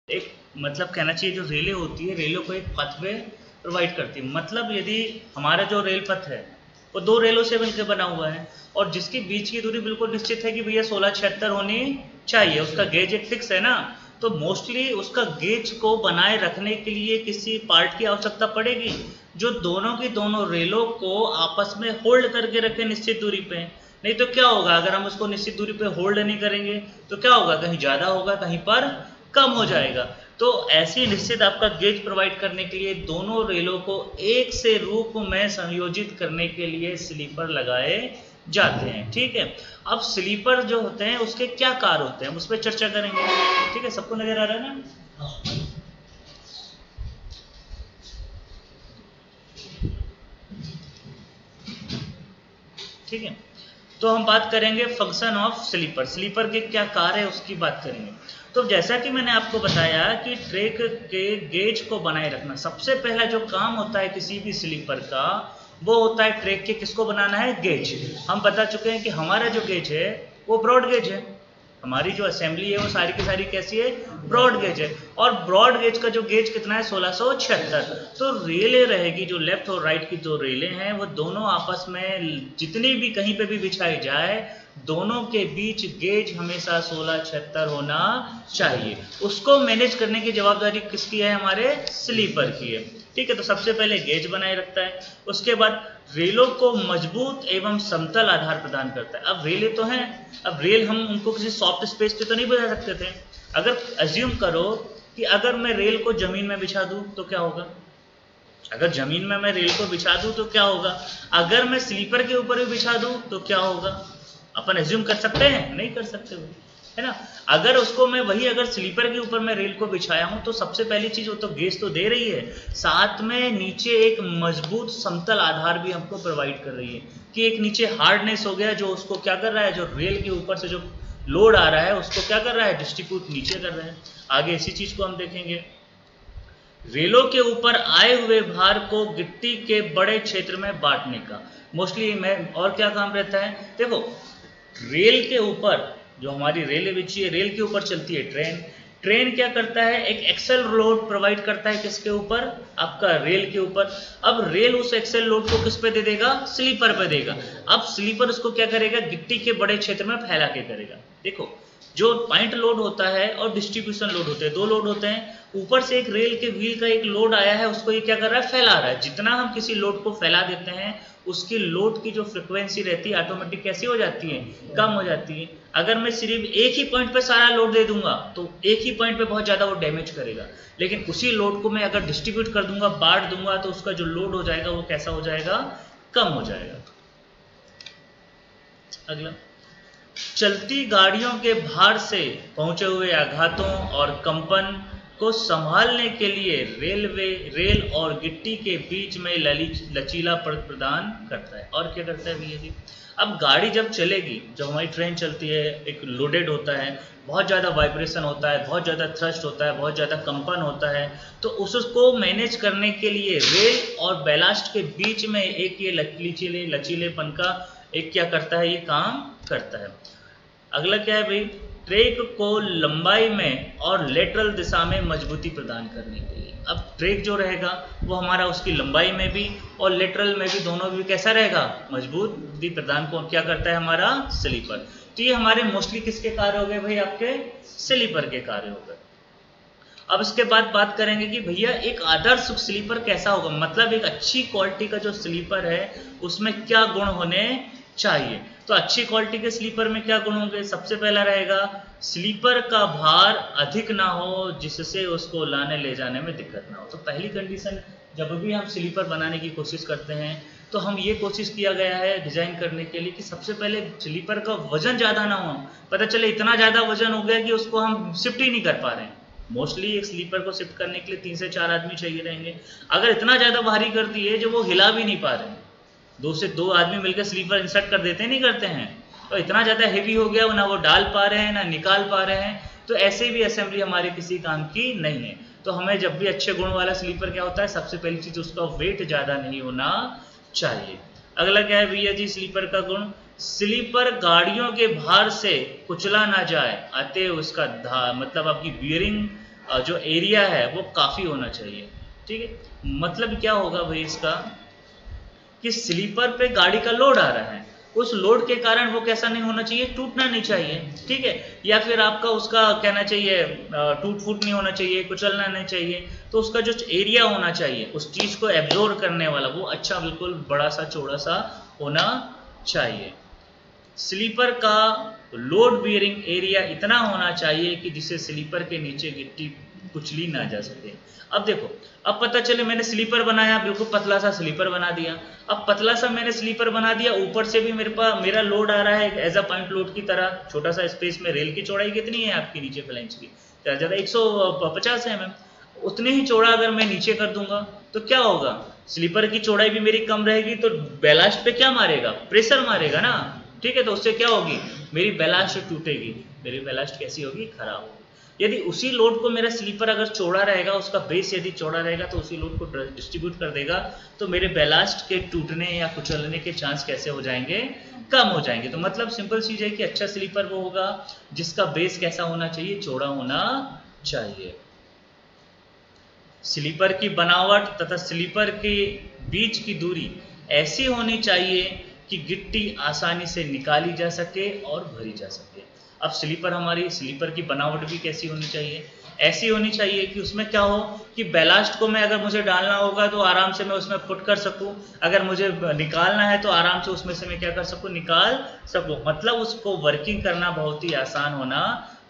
एक मतलब कहना चाहिए जो रेलें होती है, रेलों को एक पाथवे प्रोवाइड करती है। मतलब यदि हमारा जो रेल पथ है वो 2 रेलों से मिलकर बना हुआ है और जिसके बीच की दूरी बिल्कुल निश्चित है कि भैया 1676 होनी चाहिए, उसका गेज एक फिक्स है ना, तो मोस्टली उसका गेज को बनाए रखने के लिए किसी पार्ट की आवश्यकता पड़ेगी जो दोनों की दोनों रेलों को आपस में होल्ड करके रखे निश्चित दूरी पे। नहीं तो क्या होगा, अगर हम उसको निश्चित दूरी पे होल्ड नहीं करेंगे तो क्या होगा, कहीं ज़्यादा होगा कहीं पर कम हो जाएगा। तो ऐसी निश्चित आपका गेज प्रोवाइड करने के लिए दोनों रेलों को एक से रूप में संयोजित करने के लिए स्लीपर लगाए जाते हैं। ठीक है, अब स्लीपर जो होते हैं उसके क्या कार्य होते हैं उस पर चर्चा करेंगे। ठीक है, सबको नजर आ रहा है ना? ठीक है, तो हम बात करेंगे फंक्शन ऑफ स्लीपर, स्लीपर के क्या कार्य है उसकी बात करेंगे। तो जैसा कि मैंने आपको बताया कि ट्रैक के गेज को बनाए रखना, सबसे पहला जो काम होता है किसी भी स्लीपर का वो होता है ट्रैक के किसको बनाना है, गेज। हम बता चुके हैं कि हमारा जो गेज है वो ब्रॉड गेज है, हमारी जो असेंबली है वो सारी की सारी कैसी है, ब्रॉड गेज है। और ब्रॉड गेज का जो गेज कितना है, 1676। तो रेलें रहेगी जो लेफ्ट और राइट की जो रेलें हैं वो दोनों आपस में जितनी भी कहीं पे भी बिछाई जाए दोनों के बीच गेज हमेशा 1676 होना चाहिए। उसको मैनेज करने की जवाबदारी किसकी है, हमारे स्लीपर की है। ठीक है, तो सबसे पहले गेज बनाए रखता है, उसके बाद रेलों को मजबूत एवं समतल आधार प्रदान करता है। अब रेलें तो हैं, अब रेल हम उनको किसी सॉफ्ट स्पेस पे तो नहीं बिछा सकते थे। अगर अज्यूम करो कि अगर मैं रेल को जमीन में बिछा दूं तो क्या होगा, अगर जमीन में मैं रेल को बिछा दूं तो क्या होगा, अगर मैं स्लीपर के ऊपर भी बिछा दूं तो क्या होगा, अपन एज्यूम कर सकते हैं, नहीं कर सकते हो, है ना। अगर उसको मैं वही अगर स्लीपर के ऊपर मैं रेल को बिछाया हूं तो सबसे पहली चीज वो तो गेज तो दे रही है, साथ में नीचे एक मजबूत समतल आधार भी हमको प्रोवाइड कर रही है कि एक नीचे हार्डनेस हो गया जो उसको क्या कर रहा है, जो रेल के ऊपर से जो लोड आ रहा है उसको क्या कर रहा है, डिस्ट्रीब्यूट नीचे कर रहा है। आगे इसी चीज को हम देखेंगे। रेलों के ऊपर आए हुए भार को गिट्टी के बड़े क्षेत्र में बांटने का मोस्टली में और क्या काम रहता है, देखो रेल के ऊपर जो हमारी रेल बिछी है, रेल के ऊपर चलती है ट्रेन, ट्रेन क्या करता है, एक एक्सेल लोड प्रोवाइड करता है किसके ऊपर, आपका रेल के ऊपर। अब रेल उस एक्सेल लोड को किस पे दे देगा, स्लीपर पे देगा। अब स्लीपर उसको क्या करेगा, गिट्टी के बड़े क्षेत्र में फैला के करेगा। देखो जो पॉइंट लोड होता है और डिस्ट्रीब्यूशन लोड होते हैं, दो लोड होते हैं। ऊपर से एक रेल के व्हील का एक लोड आया है उसको ये क्या कर रहा है, फैला रहा है। जितना हम किसी लोड को फैला देते हैं उसकी लोड की जो फ्रिक्वेंसी रहती है ऑटोमेटिक कैसी हो जाती है, कम हो जाती है। अगर मैं सिर्फ एक ही पॉइंट पे सारा लोड दे दूंगा तो एक ही पॉइंट पे बहुत ज़्यादा वो डैमेज करेगा, लेकिन उसी लोड को मैं अगर डिस्ट्रीब्यूट कर दूंगा, बांट दूंगा, तो उसका जो लोड हो जाएगा वो कैसा हो जाएगा, कम हो जाएगा। अगला, चलती गाड़ियों के भार से पहुंचे हुए आघातों और कंपन को संभालने के लिए रेलवे रेल और गिट्टी के बीच में लचीला प्रदान करता है। और क्या करता है भैया जी, अब गाड़ी जब चलेगी, जब हमारी ट्रेन चलती है, एक लोडेड होता है, बहुत ज़्यादा वाइब्रेशन होता है, बहुत ज़्यादा थ्रस्ट होता है, बहुत ज़्यादा कंपन होता है, तो उसको मैनेज करने के लिए रेल और बैलास्ट के बीच में एक ये लचीलेपन का एक क्या करता है, ये काम करता है। अगला क्या है भाई, ट्रैक को लंबाई में और लेटरल दिशा में मजबूती प्रदान करने के लिए। अब ट्रैक जो रहेगा वो हमारा उसकी लंबाई में भी और लेटरल में भी, दोनों भी कैसा रहेगा, मजबूती प्रदान को क्या करता है हमारा स्लीपर। तो ये हमारे मोस्टली किसके कार्य हो गए भाई, आपके स्लीपर के कार्य हो गए। अब इसके बाद बात करेंगे कि भैया एक आदर्श स्लीपर कैसा होगा, मतलब एक अच्छी क्वालिटी का जो स्लीपर है उसमें क्या गुण होने चाहिए। तो अच्छी क्वालिटी के स्लीपर में क्या गुण होंगे, सबसे पहला रहेगा स्लीपर का भार अधिक ना हो जिससे उसको लाने ले जाने में दिक्कत ना हो। तो पहली कंडीशन, जब भी हम स्लीपर बनाने की कोशिश करते हैं तो हम ये कोशिश किया गया है डिजाइन करने के लिए कि सबसे पहले स्लीपर का वजन ज़्यादा ना हो। पता चले इतना ज़्यादा वजन हो गया कि उसको हम शिफ्ट ही नहीं कर पा रहे हैं। मोस्टली एक स्लीपर को शिफ्ट करने के लिए 3 से 4 आदमी चाहिए रहेंगे, अगर इतना ज़्यादा भारी कर दिए जो वो हिला भी नहीं पा रहे हैं, 2 से 2 आदमी मिलकर स्लीपर इंसर्ट कर देते नहीं करते हैं, तो इतना ज़्यादा हेवी हो गया, ना वो डाल पा रहे हैं ना निकाल पा रहे हैं, तो ऐसे भी असेंबली हमारे किसी काम की नहीं है। तो हमें जब भी अच्छे गुण वाला स्लीपर क्या होता है, सबसे पहली चीज़ उसका वेट ज़्यादा नहीं होना चाहिए। अगला क्या है भैया जी स्लीपर का गुण, स्लीपर गाड़ियों के भार से कुचला ना जाए, अतः उसका मतलब आपकी बियरिंग जो एरिया है वो काफ़ी होना चाहिए। ठीक है, मतलब क्या होगा भाई इसका कि स्लीपर पे गाड़ी का लोड आ रहा है, उस लोड के कारण वो कैसा नहीं होना चाहिए, टूटना नहीं चाहिए। ठीक है, या फिर आपका उसका कहना चाहिए टूट फूट नहीं होना चाहिए, कुचलना नहीं चाहिए। तो उसका जो एरिया होना चाहिए उस चीज़ को एब्जॉर्ब करने वाला वो अच्छा बिल्कुल बड़ा सा चौड़ा सा होना चाहिए। स्लीपर का लोड बियरिंग एरिया इतना होना चाहिए कि जिससे स्लीपर के नीचे गिट्टी कुचली ना जा सके। अब देखो, अब पता चले मैंने स्लीपर बनाया, बिल्कुल पतला सा स्लीपर बना दिया। अब पतला सा मैंने स्लीपर बना दिया, ऊपर से भी मेरे पास मेरा लोड आ रहा है एज अ पॉइंट लोड की तरह, छोटा सा स्पेस में। रेल की चौड़ाई कितनी है आपकी नीचे फ्लैंज की, ज़्यादा 150 mm। उतने ही चौड़ा अगर मैं नीचे कर दूंगा तो क्या होगा, स्लीपर की चौड़ाई भी मेरी कम रहेगी, तो बैलास्ट पे क्या मारेगा, प्रेशर मारेगा ना। ठीक है, तो उससे क्या होगी, मेरी बैलास्ट टूटेगी, मेरी बैलास्ट कैसी होगी, खराब होगी। यदि उसी लोड को मेरा स्लीपर अगर चौड़ा रहेगा, उसका बेस यदि चौड़ा रहेगा तो उसी लोड को डिस्ट्रीब्यूट कर देगा, तो मेरे बैलास्ट के टूटने या कुचलने के चांस कैसे हो जाएंगे, कम हो जाएंगे। तो मतलब सिंपल चीज है कि अच्छा स्लीपर वो होगा जिसका बेस कैसा होना चाहिए, चौड़ा होना चाहिए। स्लीपर की बनावट तथा स्लीपर के बीच की दूरी ऐसी होनी चाहिए कि गिट्टी आसानी से निकाली जा सके और भरी जा सके। अब स्लीपर, हमारी स्लीपर की बनावट भी कैसी होनी चाहिए, ऐसी होनी चाहिए कि उसमें क्या हो कि बैलास्ट को मैं अगर मुझे डालना होगा तो आराम से मैं उसमें पुट कर सकूं, अगर मुझे निकालना है तो आराम से उसमें से मैं क्या कर सकूं, निकाल सकूं। मतलब उसको वर्किंग करना बहुत ही आसान होना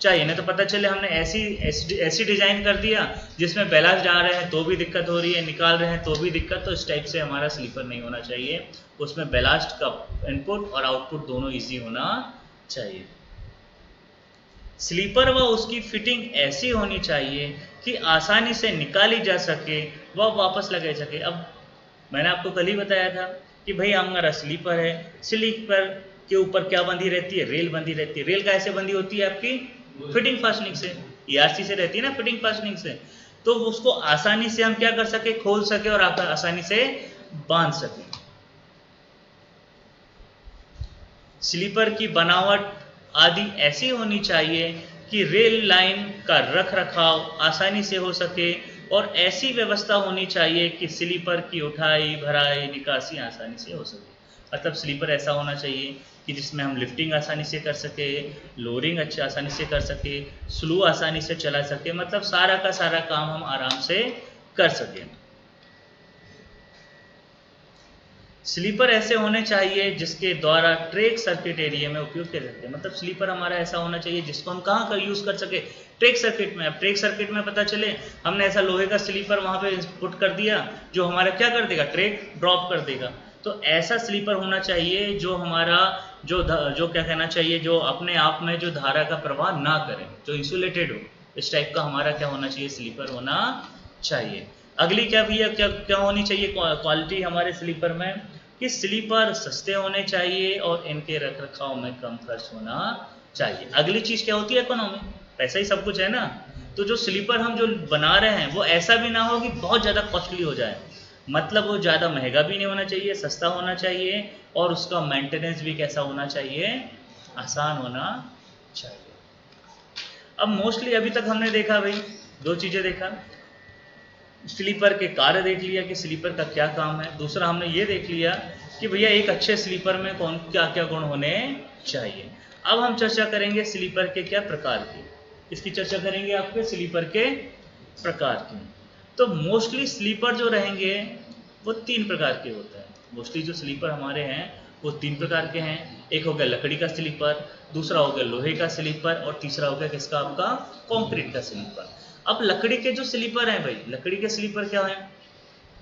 चाहिए। नहीं तो पता चले हमने ऐसी डिजाइन कर दिया जिसमें बैलास्ट डाल रहे हैं तो भी दिक्कत हो रही है, निकाल रहे हैं तो भी दिक्कत। तो इस टाइप से हमारा स्लीपर नहीं होना चाहिए, उसमें बैलास्ट का इनपुट और आउटपुट दोनों इजी होना चाहिए। स्लीपर व उसकी फिटिंग ऐसी होनी चाहिए कि आसानी से निकाली जा सके व वापस लगाई सके। अब मैंने आपको कल ही बताया था कि भाई हमारा स्लीपर है, स्लीपर के ऊपर क्या बंधी रहती है, रेल बंधी रहती है। रेल कैसे बंधी होती है आपकी, फिटिंग फास्टनिंग से, ईआरसी से रहती है ना, फिटिंग फास्टनिंग से। तो उसको आसानी से हम क्या कर सके, खोल सके और आसानी से बांध सके। स्लीपर की बनावट आदि ऐसी होनी चाहिए कि रेल लाइन का रख रखाव आसानी से हो सके और ऐसी व्यवस्था होनी चाहिए कि स्लीपर की उठाई भराई निकासी आसानी से हो सके। मतलब स्लीपर ऐसा होना चाहिए कि जिसमें हम लिफ्टिंग आसानी से कर सके, लोअरिंग अच्छी आसानी से कर सके, स्लो आसानी से चला सके, मतलब सारा का सारा काम हम आराम से कर सकें। स्लीपर ऐसे होने चाहिए जिसके द्वारा ट्रैक सर्किट एरिया में उपयोग कर सकते हैं। मतलब स्लीपर हमारा ऐसा होना चाहिए जिसको हम कहाँ का यूज़ कर सके, ट्रैक सर्किट में। अब ट्रैक सर्किट में पता चले हमने ऐसा लोहे का स्लीपर वहाँ पे पुट कर दिया जो हमारा क्या कर देगा, ट्रैक ड्रॉप कर देगा। तो ऐसा स्लीपर होना चाहिए जो हमारा जो क्या कहना चाहिए, जो अपने आप में जो धारा का प्रवाह ना करे, जो इंसुलेटेड हो, इस टाइप का हमारा क्या होना चाहिए, स्लीपर होना चाहिए। अगली क्या भैया, क्या क्या होनी चाहिए क्वालिटी हमारे स्लीपर में, कि स्लीपर सस्ते होने चाहिए और इनके रख रखाव में कम खर्च होना चाहिए। अगली चीज़ क्या होती है, इकोनॉमी, पैसा ही सब कुछ है ना। तो जो स्लीपर हम जो बना रहे हैं वो ऐसा भी ना हो कि बहुत ज़्यादा कॉस्टली हो जाए, मतलब वो ज़्यादा महंगा भी नहीं होना चाहिए, सस्ता होना चाहिए और उसका मेंटेनेंस भी कैसा होना चाहिए, आसान होना चाहिए। अब मोस्टली अभी तक हमने देखा भाई, दो चीज़ें देखा, स्लीपर के कार्य देख लिया कि स्लीपर का क्या काम है, दूसरा हमने ये देख लिया कि भैया एक अच्छे स्लीपर में कौन क्या क्या गुण होने चाहिए। अब हम चर्चा करेंगे स्लीपर के क्या प्रकार की, इसकी चर्चा करेंगे आपके स्लीपर के प्रकार की। तो मोस्टली स्लीपर जो रहेंगे वो 3 प्रकार के होते हैं। मोस्टली जो स्लीपर हमारे हैं वो 3 प्रकार के हैं। एक हो गया लकड़ी का स्लीपर, दूसरा हो गया लोहे का स्लीपर और तीसरा हो गया किसका, आपका कंक्रीट का स्लीपर। अब लकड़ी के जो स्लीपर हैं भाई, लकड़ी के स्लीपर क्या है,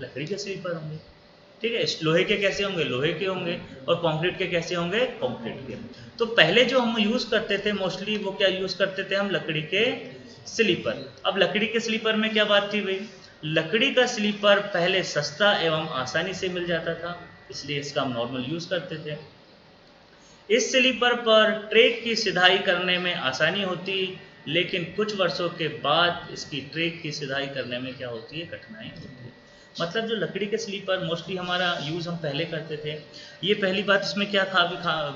लकड़ी के स्लीपर होंगे, ठीक है। लोहे के कैसे होंगे, लोहे के होंगे, और कंक्रीट के कैसे होंगे, कंक्रीट के। तो पहले जो हम यूज करते थे मोस्टली वो क्या यूज करते थे हम, लकड़ी के स्लीपर। अब लकड़ी के स्लीपर में क्या बात थी भाई, लकड़ी का स्लीपर पहले सस्ता एवं आसानी से मिल जाता था, इसलिए इसका हम नॉर्मल यूज करते थे। इस स्लीपर पर ट्रैक की सिधाई करने में आसानी होती, लेकिन कुछ वर्षों के बाद इसकी ट्रैक की सिधाई करने में क्या होती है, कठिनाई होती है। मतलब जो लकड़ी के स्लीपर मोस्टली हमारा यूज़ हम पहले करते थे, ये पहली बात इसमें क्या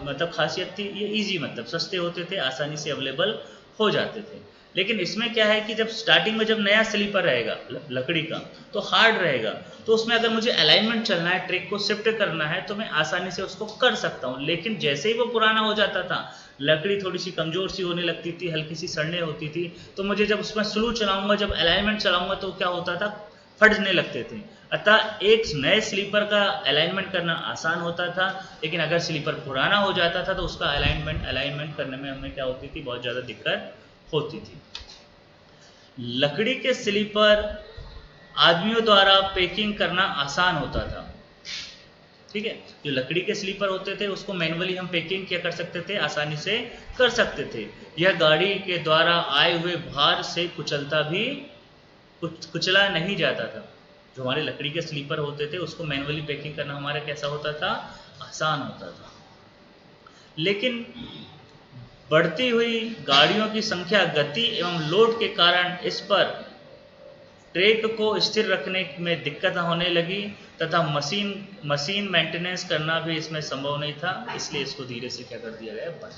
मतलब खासियत थी, ये इजी, मतलब सस्ते होते थे, आसानी से अवेलेबल हो जाते थे। लेकिन इसमें क्या है कि जब स्टार्टिंग में जब नया स्लीपर रहेगा लकड़ी का तो हार्ड रहेगा, तो उसमें अगर मुझे अलाइनमेंट चलना है, ट्रैक को शिफ्ट करना है, तो मैं आसानी से उसको कर सकता हूँ। लेकिन जैसे ही वो पुराना हो जाता था, लकड़ी थोड़ी सी कमज़ोर सी होने लगती थी, हल्की सी सड़ने होती थी, तो मुझे जब उसमें स्लो चलाऊंगा, जब अलाइनमेंट चलाऊंगा, तो क्या होता था, फटने लगते थे। अतः एक नए स्लीपर का अलाइनमेंट करना आसान होता था, लेकिन अगर स्लीपर पुराना हो जाता था तो उसका अलाइनमेंट करने में हमें क्या होती थी, बहुत ज़्यादा दिक्कत होती थी। लकड़ी के स्लीपर आदमियों द्वारा पैकिंग करना आसान होता था। ठीक है, जो लकड़ी के स्लीपर होते थे उसको मैनुअली हम पैकिंग क्या कर सकते थे, आसानी से कर सकते थे। यह गाड़ी के द्वारा आए हुए भार से कुचला नहीं जाता था। जो हमारे लकड़ी के स्लीपर होते थे उसको मैनुअली पैकिंग करना हमारा कैसा होता था, आसान होता था। लेकिन बढ़ती हुई गाड़ियों की संख्या, गति एवं लोड के कारण इस पर ट्रैक को स्थिर रखने में दिक्कत होने लगी तथा मशीन मेंटेनेंस करना भी इसमें संभव नहीं था, इसलिए इसको धीरे से क्या कर दिया गया, बंद।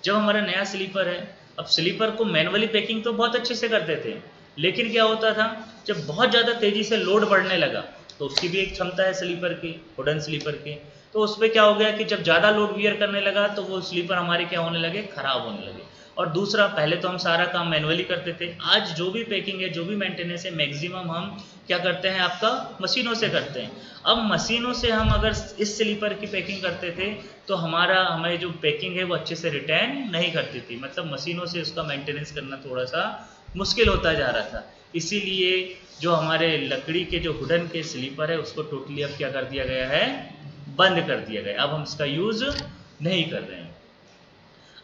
जब हमारा नया स्लीपर है, अब स्लीपर को मैनुअली पैकिंग तो बहुत अच्छे से करते थे, लेकिन क्या होता था, जब बहुत ज़्यादा तेज़ी से लोड बढ़ने लगा, तो उसकी भी एक क्षमता है स्लीपर की, वुडन स्लीपर की, तो उस पर क्या हो गया कि जब ज़्यादा लोड वियर करने लगा तो वो स्लीपर हमारे क्या होने लगे, ख़राब होने लगे। और दूसरा, पहले तो हम सारा काम मैनुअली करते थे, आज जो भी पैकिंग है, जो भी मेंटेनेंस है, मैक्सिमम हम क्या करते हैं, आपका मशीनों से करते हैं। अब मशीनों से हम अगर इस स्लीपर की पैकिंग करते थे तो हमें जो पैकिंग है वो अच्छे से रिटेन नहीं करती थी, मतलब मशीनों से उसका मेंटेनेंस करना थोड़ा सा मुश्किल होता जा रहा था। इसीलिए जो हमारे लकड़ी के जो वुडन के स्लीपर है उसको टोटली अब क्या कर दिया गया है, बंद कर दिया गया। अब हम इसका यूज़ नहीं कर रहे हैं।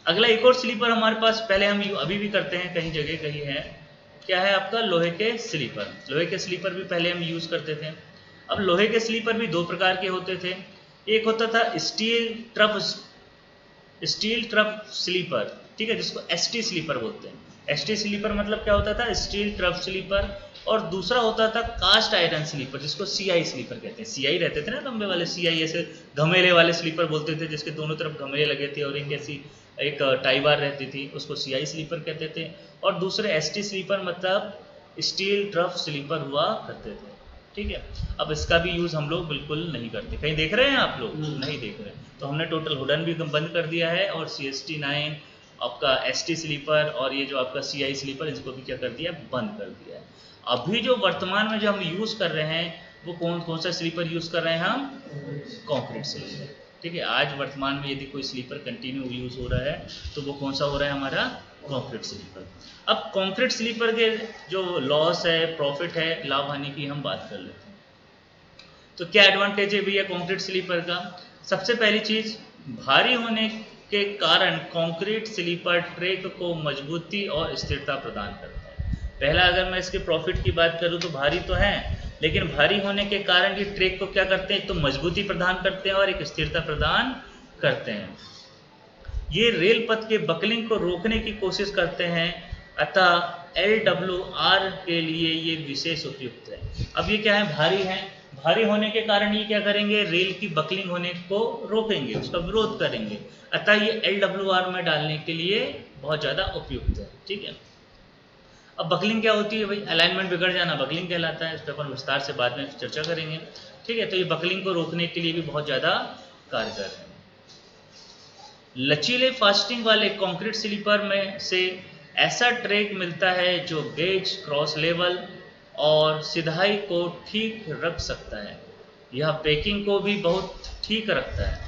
अगला एक और स्लीपर हमारे पास, पहले हम अभी भी करते हैं, कहीं जगह कहीं है, क्या है आपका, लोहे के स्लीपर। लोहे के स्लीपर भी पहले हम यूज़ करते थे। अब लोहे के स्लीपर भी दो प्रकार के होते थे। एक होता था स्टील ट्रफ स्लीपर, ठीक है, जिसको एसटी स्लीपर बोलते हैं। एसटी स्लीपर मतलब क्या होता था, स्टील ट्रफ स्लीपर। और दूसरा होता था कास्ट आयरन स्लीपर, जिसको सीआई स्लीपर कहते हैं। सीआई रहते थे ना लंबे वाले, सीआई ऐसे घमेले वाले स्लीपर बोलते थे, जिसके दोनों तरफ घमेले लगे थे और एक ऐसी एक टाई बार रहती थी, उसको सीआई स्लीपर कहते थे। और दूसरे एसटी स्लीपर मतलब स्टील ट्रफ स्लीपर हुआ करते थे। ठीक है, अब इसका भी यूज़ हम लोग बिल्कुल नहीं करते। कहीं देख रहे हैं आप लोग, नहीं देख रहे, तो हमने टोटल वुडन भी बंद कर दिया है, और CST9 आपका एसटी स्लीपर और ये जो आपका सीआई स्लीपर, इसको भी क्या कर दिया, बंद कर दिया है। अभी जो वर्तमान में जो हम यूज़ कर रहे हैं वो कौन सा स्लीपर यूज़ कर रहे हैं हम, कंक्रीट स्लीपर। ठीक है, आज वर्तमान में यदि कोई स्लीपर कंटिन्यू यूज़ हो रहा है तो वो कौन सा हो रहा है, हमारा कंक्रीट स्लीपर। अब कंक्रीट स्लीपर के जो लॉस है, प्रॉफिट है, लाभ हानि की हम बात कर लेते हैं। तो क्या एडवांटेज है भैया कंक्रीट स्लीपर का। सबसे पहली चीज़, भारी होने के कारण कंक्रीट स्लीपर ट्रैक को मजबूती और स्थिरता प्रदान करता है। पहला, अगर मैं इसके प्रॉफिट की बात करूं तो भारी तो है, लेकिन भारी होने के कारण ये ट्रैक को क्या करते हैं, तो मजबूती प्रदान करते हैं और एक स्थिरता प्रदान करते हैं। ये रेल पथ के बकलिंग को रोकने की कोशिश करते हैं, अतः LWR के लिए ये विशेष उपयुक्त है। अब ये क्या है, भारी है, भारी होने के कारण ये क्या करेंगे, रेल की बकलिंग होने को रोकेंगे, उसका विरोध करेंगे, अतः ये LWR में डालने के लिए बहुत ज़्यादा उपयुक्त है। ठीक है, अब बकलिंग क्या होती है भाई, अलाइनमेंट बिगड़ जाना बकलिंग कहलाता है, इस पर अपन विस्तार से बाद में चर्चा करेंगे। ठीक है, तो ये बकलिंग को रोकने के लिए भी बहुत ज़्यादा कारगर है। लचीले फास्टिंग वाले कंक्रीट स्लीपर में से ऐसा ट्रैक मिलता है जो गेज, क्रॉस लेवल और सिधाई को ठीक रख सकता है। यह पैकिंग को भी बहुत ठीक रखता है,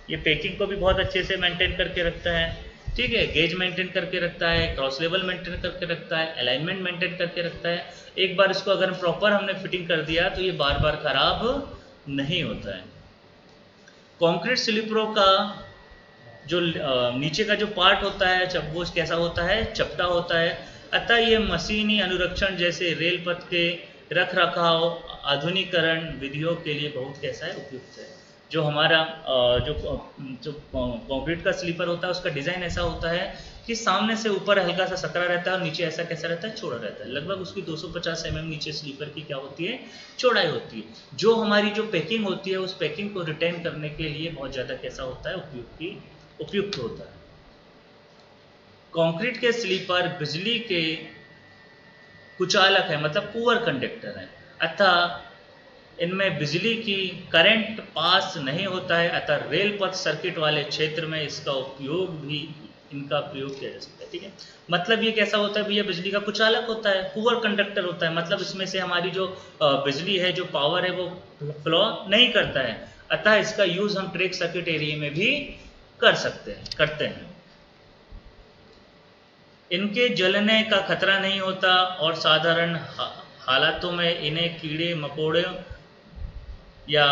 ये पैकिंग को भी बहुत अच्छे से मेंटेन करके रखता है। ठीक है, गेज मेंटेन करके रखता है, क्रॉस लेवल मेंटेन करके रखता है, अलाइनमेंट मेंटेन करके रखता है। एक बार इसको अगर प्रॉपर हमने फिटिंग कर दिया तो ये बार बार खराब नहीं होता है। कंक्रीट स्लीपरों का जो नीचे का जो पार्ट होता है, जब वो कैसा होता है, चपटा होता है, अतः ये मशीनी अनुरक्षण जैसे रेल पथ के रख रखाव, आधुनिकीकरण विधियों के लिए बहुत कैसा है, उपयुक्त है। जो हमारा जो कंक्रीट का स्लीपर होता है उसका डिज़ाइन ऐसा होता है कि सामने से ऊपर हल्का सा सकरा रहता है और नीचे ऐसा कैसा रहता है, चौड़ा रहता है। लगभग उसकी 250 mm नीचे स्लीपर की क्या होती है, चौड़ाई होती है। जो हमारी जो पैकिंग होती है उस पैकिंग को रिटेन करने के लिए बहुत ज़्यादा कैसा होता है, उपयुक्त होता है। कंक्रीट के स्लीपर बिजली के कुचालक है, मतलब पुअर कंडक्टर है, अतः इनमें बिजली की करंट पास नहीं होता है, अतः रेल पथ सर्किट वाले क्षेत्र में इसका उपयोग भी इनका प्रयोग किया जा सकता है। ठीक है, मतलब ये कैसा होता है भैया, बिजली का कुचालक होता है, पुअर कंडक्टर होता है, मतलब इसमें से हमारी जो बिजली है, जो पावर है, वो फ्लो नहीं करता है, अतः इसका यूज हम ट्रैक सर्किट एरिया में भी करते हैं। इनके जलने का खतरा नहीं होता और साधारण हालातों में इन्हें कीड़े मकोड़े या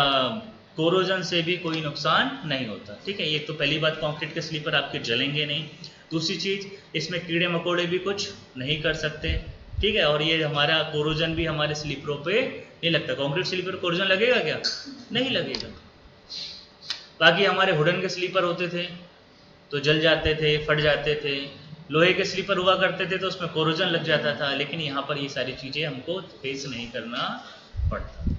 कोरोजन से भी कोई नुकसान नहीं होता। ठीक है, ये तो पहली बात, कंक्रीट के स्लीपर आपके जलेंगे नहीं। दूसरी चीज, इसमें कीड़े मकोड़े भी कुछ नहीं कर सकते। ठीक है, और ये हमारा कोरोजन भी हमारे स्लीपरों पे नहीं लगता। कंक्रीट स्लीपर कोरोजन लगेगा क्या? नहीं लगेगा। बाकी हमारे वुडन के स्लीपर होते थे तो जल जाते थे, फट जाते थे। लोहे के स्लीपर हुआ करते थे तो उसमें कोरोजन लग जाता था, लेकिन यहाँ पर ये सारी चीज़ें हमको फेस नहीं करना पड़ता।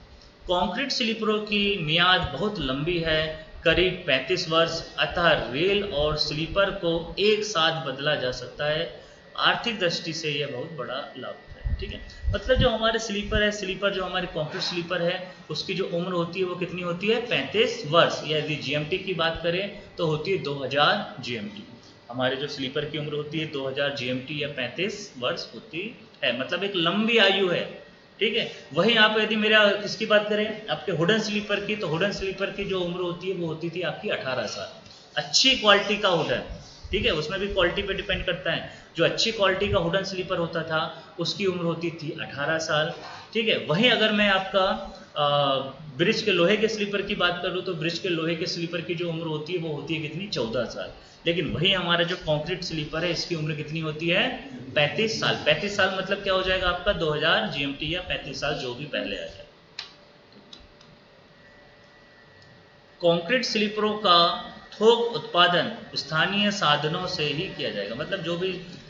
कंक्रीट स्लीपरों की मियाद बहुत लंबी है, करीब 35 वर्ष, अतः रेल और स्लीपर को एक साथ बदला जा सकता है। आर्थिक दृष्टि से यह बहुत बड़ा लाभ है। ठीक है, मतलब जो हमारे स्लीपर है, स्लीपर जो हमारे कंक्रीट स्लीपर है, उसकी जो उम्र होती है वो कितनी होती है? 35 वर्ष। या यदि जीएमटी की बात करें तो होती है 2000 जीएमटी। हमारे जो स्लीपर की उम्र होती है 2000 जीएमटी या 35 वर्ष होती है, मतलब एक लंबी आयु है। ठीक है, वहीं आप यदि मेरा किसकी बात करें, आपके वुडन स्लीपर की, तो वुडन स्लीपर की जो उम्र होती है वो होती थी आपकी 18 साल। अच्छी क्वालिटी का वुडन, ठीक है, उसमें भी क्वालिटी पे डिपेंड करता है। जो अच्छी क्वालिटी का वुडन स्लीपर होता था उसकी उम्र होती थी 18 साल। ठीक है, वहीं अगर मैं आपका ब्रिज के लोहे के स्लीपर की बात करूँ तो ब्रिज के लोहे के स्लीपर की जो उम्र होती है वो होती है कितनी? 14 साल। लेकिन वही हमारा जो कंक्रीट स्लीपर है इसकी उम्र कितनी होती है? 35 साल। 35 साल मतलब क्या हो जाएगा आपका? 2000 जीएमटी या 35 साल जो भी पहले आ जाए। कंक्रीट स्लीपरों का थोक उत्पादन स्थानीय साधनों से ही किया जाएगा, मतलब जो भी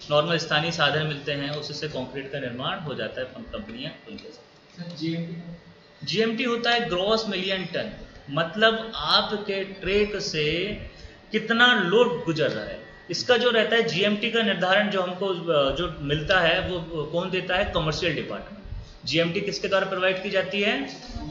नॉर्मल स्थानीय साधन मिलते हैं उससे कंक्रीट का निर्माण हो जाता है कंपनियां उनके साथ। जीएमटी होता है ग्रॉस मिलियन टन, मतलब आपके ट्रैक से कितना लोड गुजर रहा है, इसका जो रहता है जीएमटी का निर्धारण जो हमको जो मिलता है वो कौन देता है? Commercial department. जीएमटी किसके द्वारा प्रोवाइड की जाती है?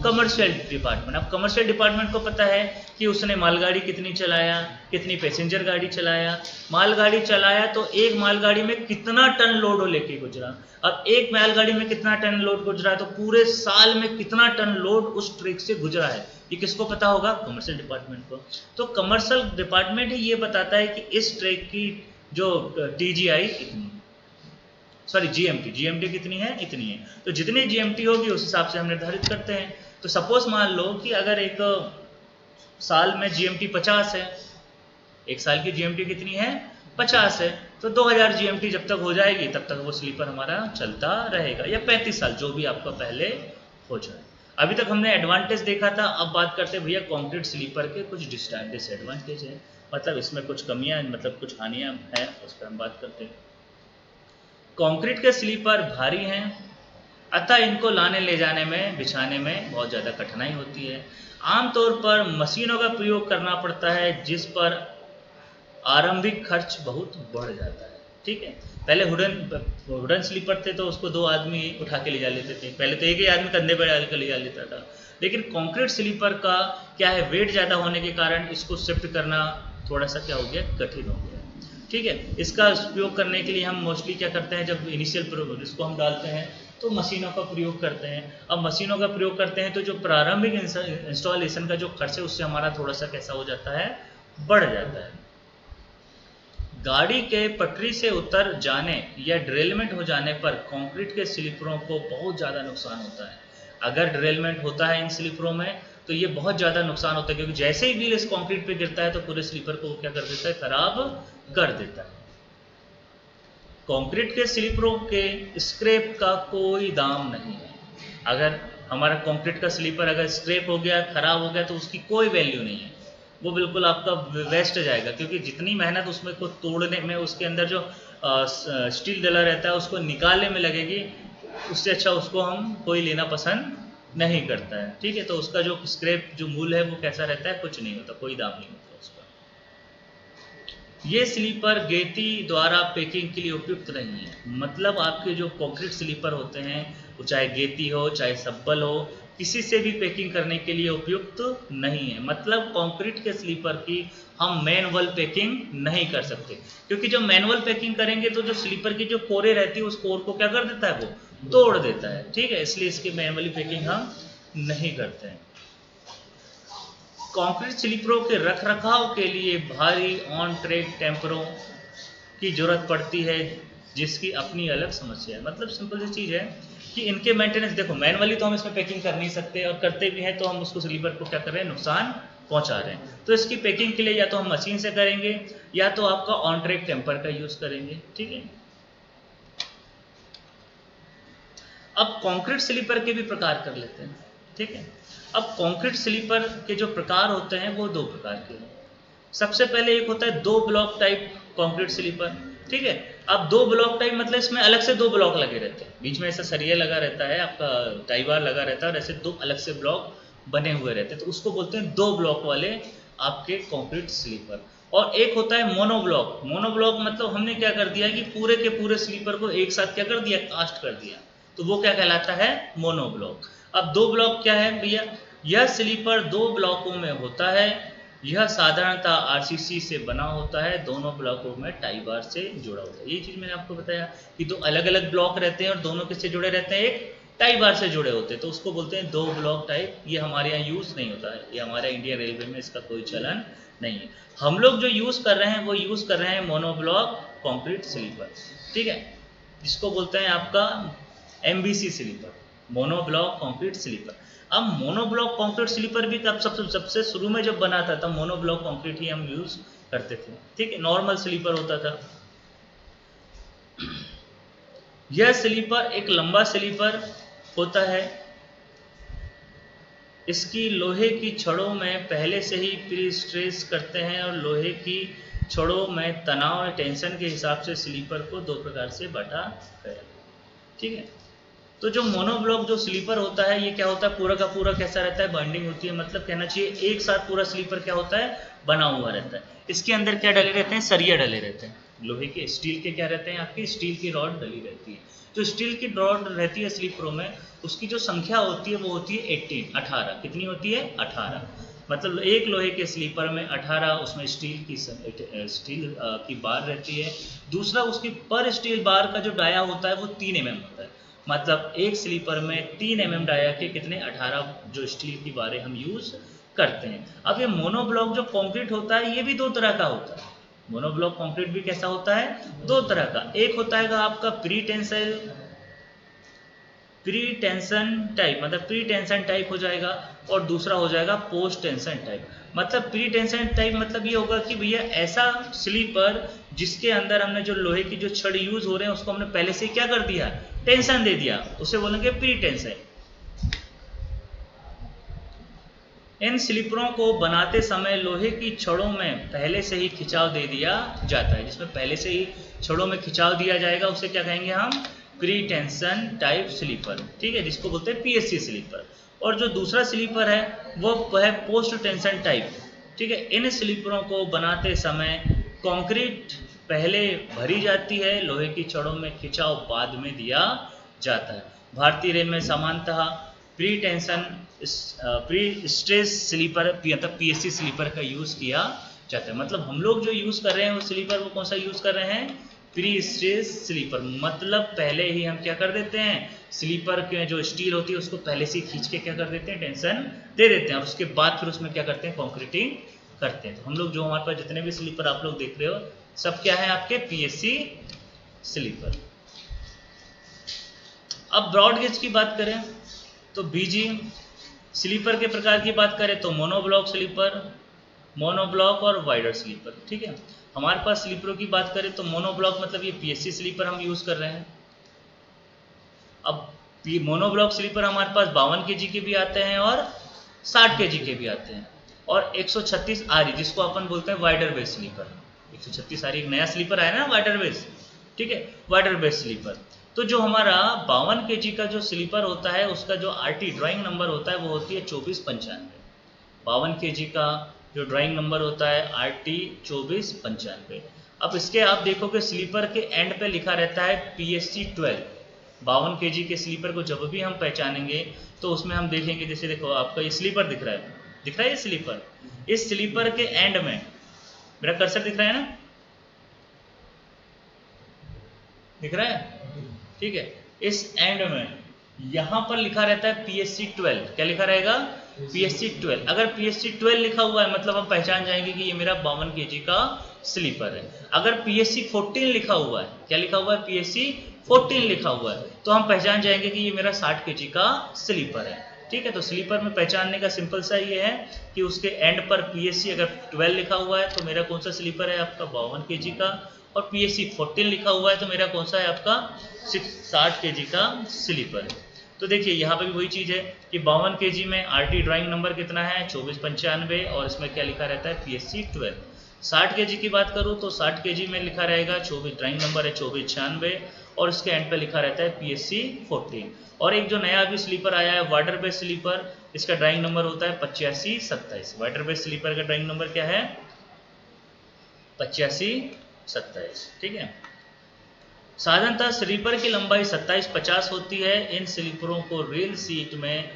Commercial department. अब कमर्शियल डिपार्टमेंट को पता है कि उसने मालगाड़ी कितनी चलाया, कितनी पैसेंजर गाड़ी चलाया। मालगाड़ी चलाया तो एक मालगाड़ी में कितना टन लोड हो लेके गुजरा। अब एक मालगाड़ी में कितना टन लोड गुजरा है तो पूरे साल में कितना टन लोड उस ट्रैक से गुजरा है, ये किसको पता होगा? कमर्शियल डिपार्टमेंट को। तो कमर्शियल डिपार्टमेंट ही ये बताता है कि इस ट्रैक की जो टीजीआई कितनी, सॉरी जीएमटी कितनी है? इतनी है। तो जितनी जीएमटी होगी उस हिसाब से हम निर्धारित करते हैं। तो सपोज मान लो कि अगर एक साल में जीएमटी 50 है, एक साल की जीएमटी कितनी है? 50 है, तो 2000 जीएमटी जब तक हो जाएगी तब तक वो स्लीपर हमारा चलता रहेगा, या 35 साल जो भी आपका पहले हो जाए। अभी तक हमने एडवांटेज देखा था, अब बात करते हैं भैया कंक्रीट स्लीपर के कुछ डिसएडवांटेज है, मतलब इसमें कुछ कमियां, मतलब कुछ हानियां हैं, उस पर हम बात करते हैं। कंक्रीट के स्लीपर भारी हैं, अतः इनको लाने ले जाने में, बिछाने में बहुत ज़्यादा कठिनाई होती है। आमतौर पर मशीनों का प्रयोग करना पड़ता है जिस पर आरंभिक खर्च बहुत बढ़ जाता है। ठीक है, पहले वुडन स्लीपर थे तो उसको 2 आदमी उठा के ले जा लेते थे, पहले तो एक ही आदमी कंधे पर डाल के ले जा लेता था। लेकिन कंक्रीट स्लीपर का क्या है, वेट ज़्यादा होने के कारण इसको शिफ्ट करना थोड़ा सा क्या हो गया, कठिन हो गया। ठीक है, इसका उपयोग करने के लिए हम मोस्टली क्या करते हैं, जब इनिशियल इसको हम डालते हैं तो मशीनों का प्रयोग करते हैं। अब मशीनों का प्रयोग करते हैं तो जो प्रारंभिक इंस्टॉलेशन का जो खर्च है उससे हमारा थोड़ा सा कैसा हो जाता है, बढ़ जाता है। गाड़ी के पटरी से उतर जाने या ड्रेलमेंट हो जाने पर कंक्रीट के स्लीपरों को बहुत ज़्यादा नुकसान होता है। अगर ड्रेलमेंट होता है इन स्लीपरों में तो ये बहुत ज़्यादा नुकसान होता है, क्योंकि जैसे ही व्हील इस कंक्रीट पे गिरता है तो पूरे स्लीपर को क्या कर देता है, खराब कर देता है। कंक्रीट के स्लीपरों के स्क्रैप का कोई दाम नहीं है। अगर हमारा कंक्रीट का स्लीपर अगर स्क्रैप हो गया, खराब हो गया, तो उसकी कोई वैल्यू नहीं है, वो बिल्कुल आपका वेस्ट जाएगा, क्योंकि जितनी मेहनत उसमें को तोड़ने में, उसके अंदर जो स्टील डला रहता है उसको निकालने में लगेगी, उससे अच्छा उसको हम कोई लेना पसंद नहीं करता है। ठीक है, तो उसका जो स्क्रैप जो मूल्य है वो कैसा रहता है, कुछ नहीं होता, कोई दाम नहीं होता उसका। ये स्लीपर गेती द्वारा पैकिंग के लिए उपयुक्त नहीं है। मतलब आपके जो कंक्रीट स्लीपर होते हैं, वो चाहे गेती हो चाहे सब्बल हो, किसी से भी पैकिंग करने के लिए उपयुक्त नहीं है। मतलब कंक्रीट के स्लीपर की हम मैनुअल पैकिंग नहीं कर सकते, क्योंकि जब मैनुअल पैकिंग करेंगे तो जो स्लीपर की जो कोरे रहती है उस कोर को क्या कर देता है, वो तोड़ देता है। ठीक है, इसलिए इसकी मैनुअली पैकिंग हम नहीं करते हैं। कंक्रीट स्लीपरों के रखरखाव के लिए भारी ऑन ट्रैक टेम्परों की जरूरत पड़ती है, जिसकी अपनी अलग समस्या है। मतलब सिंपल सी चीज़ है कि इनके मेंटेनेंस, देखो मैनुअली तो हम इसमें पैकिंग कर नहीं सकते, और करते भी हैं तो हम उसको स्लीपर को क्या कर रहे हैं, नुकसान पहुंचा रहे हैं। तो इसकी पैकिंग के लिए या तो हम मशीन से करेंगे या तो आपका ऑन ट्रैक टेम्पर का यूज करेंगे। ठीक है, अब कंक्रीट स्लीपर के भी प्रकार कर लेते हैं। ठीक है, अब कंक्रीट स्लीपर के जो प्रकार होते हैं वो दो प्रकार के हैं। सबसे पहले एक होता है दो ब्लॉक टाइप कंक्रीट स्लीपर। ठीक है, अब दो ब्लॉक टाइप मतलब इसमें अलग से दो ब्लॉक लगे रहते हैं, बीच में ऐसा सरिया लगा रहता है, आपका टाई बार लगा रहता है, और ऐसे दो अलग से ब्लॉक बने हुए रहते हैं, तो उसको बोलते हैं दो ब्लॉक वाले आपके कंक्रीट स्लीपर। और एक होता है मोनोब्लॉक। मोनोब्लॉक मतलब हमने क्या कर दिया कि पूरे के पूरे स्लीपर को एक साथ क्या कर दिया, कास्ट कर दिया, तो वो क्या कहलाता है, मोनोब्लॉक। अब दो ब्लॉक क्या है भैया, यह स्लीपर दो ब्लॉकों में होता है। यह साधारणतः आरसीसी से बना होता है, दोनों ब्लॉकों में टाई बार से जुड़ा होता है। ये चीज मैंने आपको बताया कि दो अलग अलग ब्लॉक रहते हैं और दोनों किससे जुड़े रहते हैं, एक टाई बार से जुड़े होते हैं, तो उसको बोलते हैं दो ब्लॉक टाइप। ये हमारे यहाँ यूज नहीं होता है, ये हमारे इंडियन रेलवे में इसका कोई चलन नहीं है। हम लोग जो यूज कर रहे हैं वो यूज कर रहे हैं मोनोब्लॉक कंक्रीट स्लीपर। ठीक है, जिसको बोलते हैं आपका MBC sleeper, monoblock concrete sleeper. अब मोनोब्लॉक कंक्रीट स्लीपर भी तब सबसे शुरू में जब बना था तब मोनोब्लॉक कंक्रीट ही हम यूज करते थे। ठीक है, नॉर्मल स्लीपर होता था। यह स्लीपर एक लंबा स्लीपर होता है। इसकी लोहे की छड़ों में पहले से ही प्री स्ट्रेस करते हैं, और लोहे की छड़ों में तनाव और टेंशन के हिसाब से स्लीपर को दो प्रकार से बांटा गया। ठीक है, तो जो मोनोब्लॉक जो स्लीपर होता है ये क्या होता है, पूरा का पूरा कैसा रहता है, बाइंडिंग होती है, मतलब कहना चाहिए एक साथ पूरा स्लीपर क्या होता है, बना हुआ रहता है। इसके अंदर क्या डले रहते हैं, सरिया डले रहते हैं, लोहे के स्टील के क्या रहते हैं, आपकी स्टील की रॉड डली रहती है। जो स्टील की रॉड रहती है स्लीपरों में, उसकी जो संख्या होती है वो होती है 18। कितनी होती है, 18। मतलब एक लोहे के स्लीपर में 18 उसमें स्टील की बार रहती है। दूसरा, उसकी पर स्टील बार का जो डाया होता है वो 3 mm होता है। मतलब एक स्लीपर में 3 mm डाया के कितने, 18 जो स्टील की बारें हम यूज करते हैं। अब ये मोनोब्लॉक जो कंक्रीट होता है ये भी दो तरह का होता है। मोनोब्लॉक कंक्रीट भी कैसा होता है, दो तरह का। एक होता है आपका प्री टेंशन टाइप, मतलब प्री टेंशन टाइप हो जाएगा, और दूसरा हो जाएगा पोस्ट टेंशन टाइप। मतलब प्री टेंशन टाइप मतलब ये होगा कि भैया ऐसा स्लीपर जिसके अंदर हमने जो लोहे की जो छड़ यूज हो रहे हैं उसको हमने पहले से क्या कर दिया, टेंशन दे दिया, उसे बोलेंगे प्री टेंशन। इन स्लीपरों को बनाते समय लोहे की छड़ों में पहले से ही खिंचाव दे दिया जाता है। जिसमें पहले से ही छड़ों में खिंचाव दिया जाएगा उसे क्या कहेंगे हम, प्री टेंशन टाइप स्लीपर। ठीक है, जिसको बोलते हैं पीएससी स्लीपर। और जो दूसरा स्लीपर है वो है पोस्ट टेंशन टाइप। ठीक है, इन स्लीपरों को बनाते समय कंक्रीट पहले भरी जाती है, लोहे की छड़ों में खिंचाव बाद में दिया जाता है। भारतीय रेल में सामान्यतः प्री स्ट्रेस स्लीपर मतलब पीएससी स्लीपर का यूज किया जाता है। मतलब हम लोग जो यूज कर रहे हैं वो स्लीपर वो कौन सा यूज कर रहे हैं, प्री स्ट्रेस स्लीपर। मतलब पहले ही हम क्या कर देते हैं, स्लीपर के जो स्टील होती है उसको पहले से खींच के क्या कर देते हैं, टेंशन दे देते हैं, और उसके बाद फिर उसमें क्या करते हैं, कंक्रीटिंग करते हैं। तो हम लोग जो हमारे पास जितने भी स्लीपर आप लोग देख रहे हो सब क्या है, आपके पीएससी स्लीपर। अब ब्रॉड गेज की बात करें तो बीजी स्लीपर के प्रकार की बात करें तो मोनोब्लॉक स्लीपर, मोनोब्लॉक और वाइडर स्लीपर। ठीक है, हमारे पास स्लीपरों की बात करें तो मोनोब्लॉक मतलब ये पीएससी स्लीपर हम यूज कर रहे हैं। अब मोनोब्लॉक स्लीपर हमारे पास 52 kg के भी आते हैं और 60 kg के भी आते हैं, और 136 आरी जिसको अपन बोलते हैं वाइडर बेस स्लीपर। 136 आरी एक नया स्लीपर आया ना, वाइडर बेस। ठीक है, वाइडर बेस स्लीपर। तो जो हमारा 52 kg का जो स्लीपर होता है उसका जो आरटी ड्राइंग नंबर होता है वो होती है 2495। 52 kg का जो ड्राइंग नंबर होता है RT 2495। अब इसके आप देखोगे स्लीपर के एंड पे लिखा रहता है PSC 12। 52 kg के स्लीपर को जब भी हम पहचानेंगे तो उसमें हम देखेंगे, जैसे देखो आपका ये स्लीपर दिख रहा है ये स्लीपर, इस स्लीपर के एंड में मेरा कर्सर दिख रहा है ना, दिख रहा है, ठीक है, इस एंड में यहां पर लिखा रहता है PSC 12। क्या लिखा रहेगा? PSC 12। अगर PSC 12 लिखा हुआ है मतलब हम पहचान जाएंगे कि ये मेरा 52 kg का स्लीपर है। अगर PSC 14 लिखा हुआ है, क्या लिखा हुआ है? PSC 14 लिखा हुआ है, तो हम पहचान जाएंगे कि ये मेरा 60 kg का स्लीपर है। ठीक है, तो स्लीपर में पहचानने का सिंपल सा ये है कि उसके एंड पर PSC अगर 12 लिखा हुआ है तो मेरा कौन सा स्लीपर है? आपका 52 kg का। और PSC 14 लिखा हुआ है तो मेरा कौन सा है? आपका 60 kg का स्लीपर है। तो देखिए यहाँ पे भी वही चीज़ है कि 52 kg में RT ड्राइंग नंबर कितना है? 2495, और इसमें क्या लिखा रहता है? PSC 12। 60 kg की बात करूँ तो 60 kg में लिखा रहेगा 24, ड्राइंग नंबर है 2496, और इसके एंड पे लिखा रहता है PSC 14। और एक जो नया अभी स्लीपर आया है वाटर बेस स्लीपर, इसका ड्राइंग नंबर होता है 8527। वाटर बेस स्लीपर का ड्राइंग नंबर क्या है? 8527। ठीक है, साधारणतः स्लीपर की लंबाई 27-50 होती है। इन स्लीपरों को रेल सीट में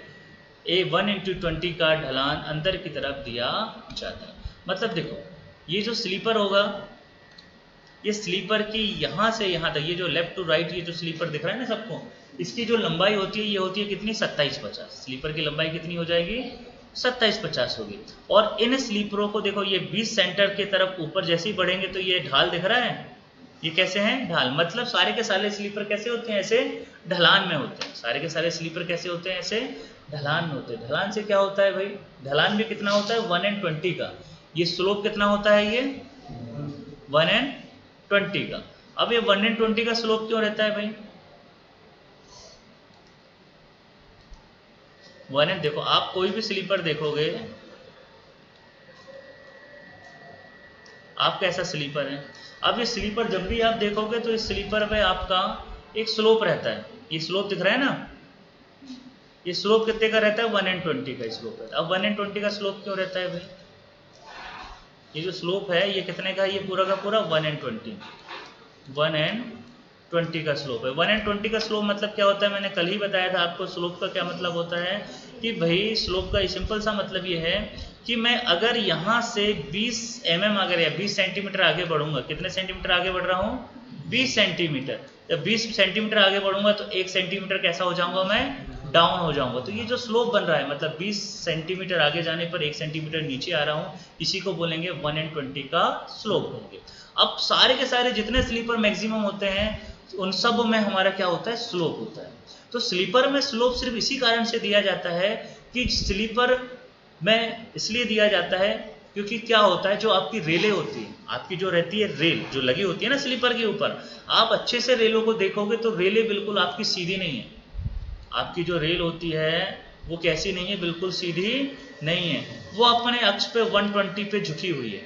A1:20 का ढलान अंदर की तरफ दिया जाता है। मतलब देखो ये जो स्लीपर होगा, ये स्लीपर की यहाँ से यहाँ तक, ये जो लेफ्ट टू राइट ये जो स्लीपर दिख रहा है ना सबको, इसकी जो लंबाई होती है ये होती है कितनी? 27-50। स्लीपर की लंबाई कितनी हो जाएगी? 27-50 होगी। और इन स्लीपरों को देखो ये 20 सेंटर की तरफ ऊपर जैसे ही बढ़ेंगे तो ये ढाल दिख रहा है, ये कैसे हैं? ढाल। मतलब सारे के सारे स्लीपर कैसे होते हैं? ऐसे ढलान में होते हैं। सारे के सारे स्लीपर कैसे होते हैं? ऐसे ढलान में होते हैं। ढलान से क्या होता है भाई? ढलान भी कितना होता है? 1:20 का। ये स्लोप कितना होता है? ये 1:20 का। अब ये 1:20 का स्लोप क्यों रहता है भाई? 1 देखो आप कोई भी स्लीपर देखोगे, आप कैसा स्लीपर है? अब ये स्लीपर जब भी आप देखोगे तो इस स्लीपर पे आपका एक स्लोप रहता है। ये स्लोप दिख रहा है ना, ये स्लोप कितने का रहता है? 1:20 का स्लोप रहता है। अब 1:20 का स्लोप क्यों रहता है भाई? ये जो स्लोप है ये कितने का? ये पूरा का पूरा 1:20 का स्लोप है। 1:20 का स्लोप मतलब क्या होता है? मैंने कल ही बताया था आपको। स्लोप का क्या मतलब होता है कि भाई स्लोप का सिंपल सा मतलब ये है कि मैं अगर यहाँ से 20 mm अगर या 20 सेंटीमीटर आगे बढ़ूंगा, कितने सेंटीमीटर आगे बढ़ रहा हूँ? 20 सेंटीमीटर। जब 20 सेंटीमीटर आगे बढ़ूंगा तो 1 सेंटीमीटर कैसा हो जाऊंगा मैं? डाउन हो जाऊंगा। तो ये जो स्लोप बन रहा है मतलब 20 सेंटीमीटर आगे जाने पर 1 सेंटीमीटर नीचे आ रहा हूँ, इसी को बोलेंगे 1:20 का स्लोप बोलेंगे। अब सारे के सारे जितने स्लीपर मैक्सिमम होते हैं उन सब में हमारा क्या होता है? स्लोप होता है। तो स्लीपर में स्लोप सिर्फ इसी कारण से दिया जाता है कि स्लीपर में इसलिए दिया जाता है क्योंकि क्या होता है, जो आपकी रेलें होती है, आपकी जो रहती है रेल जो लगी होती है ना स्लीपर के ऊपर, आप अच्छे से रेलों को देखोगे तो रेलें बिल्कुल आपकी सीधी नहीं है। आपकी जो रेल होती है वो कैसी नहीं है? बिल्कुल सीधी नहीं है, वो अपने अक्ष पे 120 पे झुकी हुई है।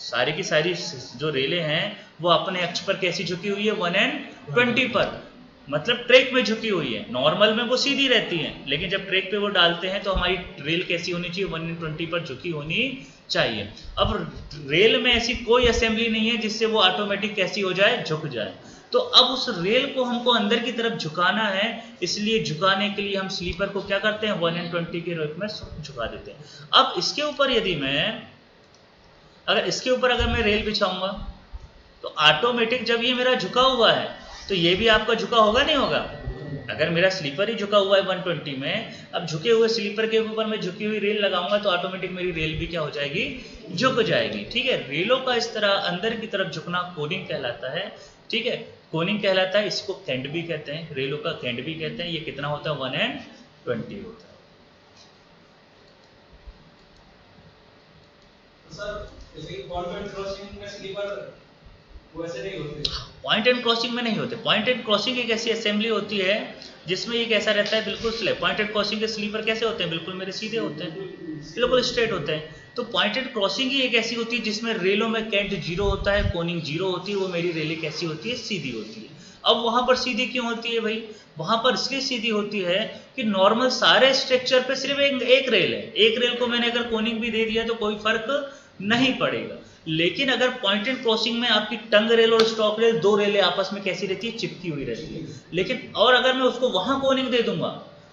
सारी की सारी जो रेलें हैं वो अपने अक्ष पर कैसी झुकी हुई है? 1:20 पर, मतलब ट्रैक में झुकी हुई है। नॉर्मल में वो सीधी रहती हैं, लेकिन जब ट्रैक पे वो डालते हैं तो हमारी रेल कैसी होनी चाहिए? 1:20 पर झुकी होनी चाहिए। अब रेल में ऐसी कोई असेंबली नहीं है जिससे वो ऑटोमेटिक कैसी हो जाए? झुक जाए। तो अब उस रेल को हमको अंदर की तरफ झुकाना है, इसलिए झुकाने के लिए हम स्लीपर को क्या करते हैं? 1:20 के रूप में झुका देते हैं। अब इसके ऊपर यदि मैं अगर मैं रेल बिछाऊंगा तो ऑटोमेटिक जब ये मेरा झुका हुआ है तो ये भी आपका झुका होगा नहीं होगा? अगर मेरा स्लीपर ही झुका हुआ है 120 में, अब झुके हुए स्लीपर के ऊपर मैं झुकी हुई रेल लगाऊंगा तो ऑटोमेटिक मेरी रेल भी क्या हो जाएगी? झुक जाएगी। ठीक है, रेलों का इस तरह अंदर की तरफ झुकना कोनिंग कहलाता है। ठीक है, कोनिंग कहलाता है। इसको कैंट भी कहते हैं, रेलों का कैंट भी कहते हैं। ये कितना होता है? 1:20 होता है। सर पॉइंट एंड क्रॉसिंग में स्लीपर वैसे नहीं होते। पॉइंट एंड क्रॉसिंग में नहीं होते। पॉइंट एंड क्रॉसिंग एक ऐसी असेंबली होती है जिसमें ये कैसा रहता है? बिल्कुल स्लेब। पॉइंट एंड क्रॉसिंग के स्लीपर कैसे होते हैं? बिल्कुल मेरे सीधे होते हैं, बिल्कुल स्ट्रेट होते हैं। तो पॉइंट एंड क्रॉसिंग ही एक ऐसी होती है जिसमें रेलों में कैंट 0 होता है, कोनिंग 0 होती है। वो मेरी रेलें कैसी होती है? सीधी होती है। अब वहां पर सीधी क्यों होती है भाई? वहां पर इसलिए सीधी होती है कि नॉर्मल सारे स्ट्रक्चर पे सिर्फ एक रेल है, एक रेल को मैंने अगर कोनिंग भी दे दिया तो कोई फर्क नहीं पड़ेगा। लेकिन अगर पॉइंट एंड क्रॉसिंग में आपकी टंग रेल और स्टॉप रेल, दो रेलें आपस में कैसी रहती है? चिपकी हुई रहती है। लेकिन और अगर मैं उसको वहां कोनिंग दे दूंगा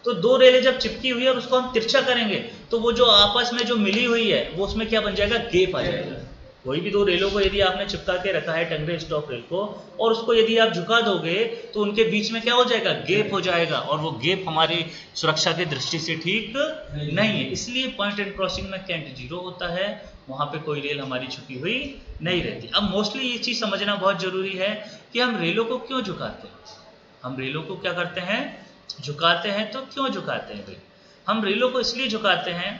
तो दो रेलें जब चिपकी हुई है और उसको हम तिरछा करेंगे तो वो जो आपस में जो मिली हुई है वो उसमें क्या बन जाएगा? गैप आ जाएगा। कोई भी दो रेलों को यदि आपने चिपका के रखा है टंग रेल स्टॉप रेल को, और उसको यदि आप झुका दोगे तो उनके बीच में क्या हो जाएगा? गैप हो जाएगा, और वो गैप हमारी सुरक्षा की दृष्टि से ठीक नहीं है। इसलिए पॉइंट एंड क्रॉसिंग में कैंट 0 होता है, वहां पे कोई रेल हमारी झुकी हुई नहीं रहती। अब मोस्टली ये चीज समझना बहुत जरूरी है कि हम रेलों को क्यों झुकाते हैं। हम रेलों को क्या करते हैं? झुकाते हैं। तो क्यों झुकाते हैं भाई? हम रेलों को इसलिए झुकाते हैं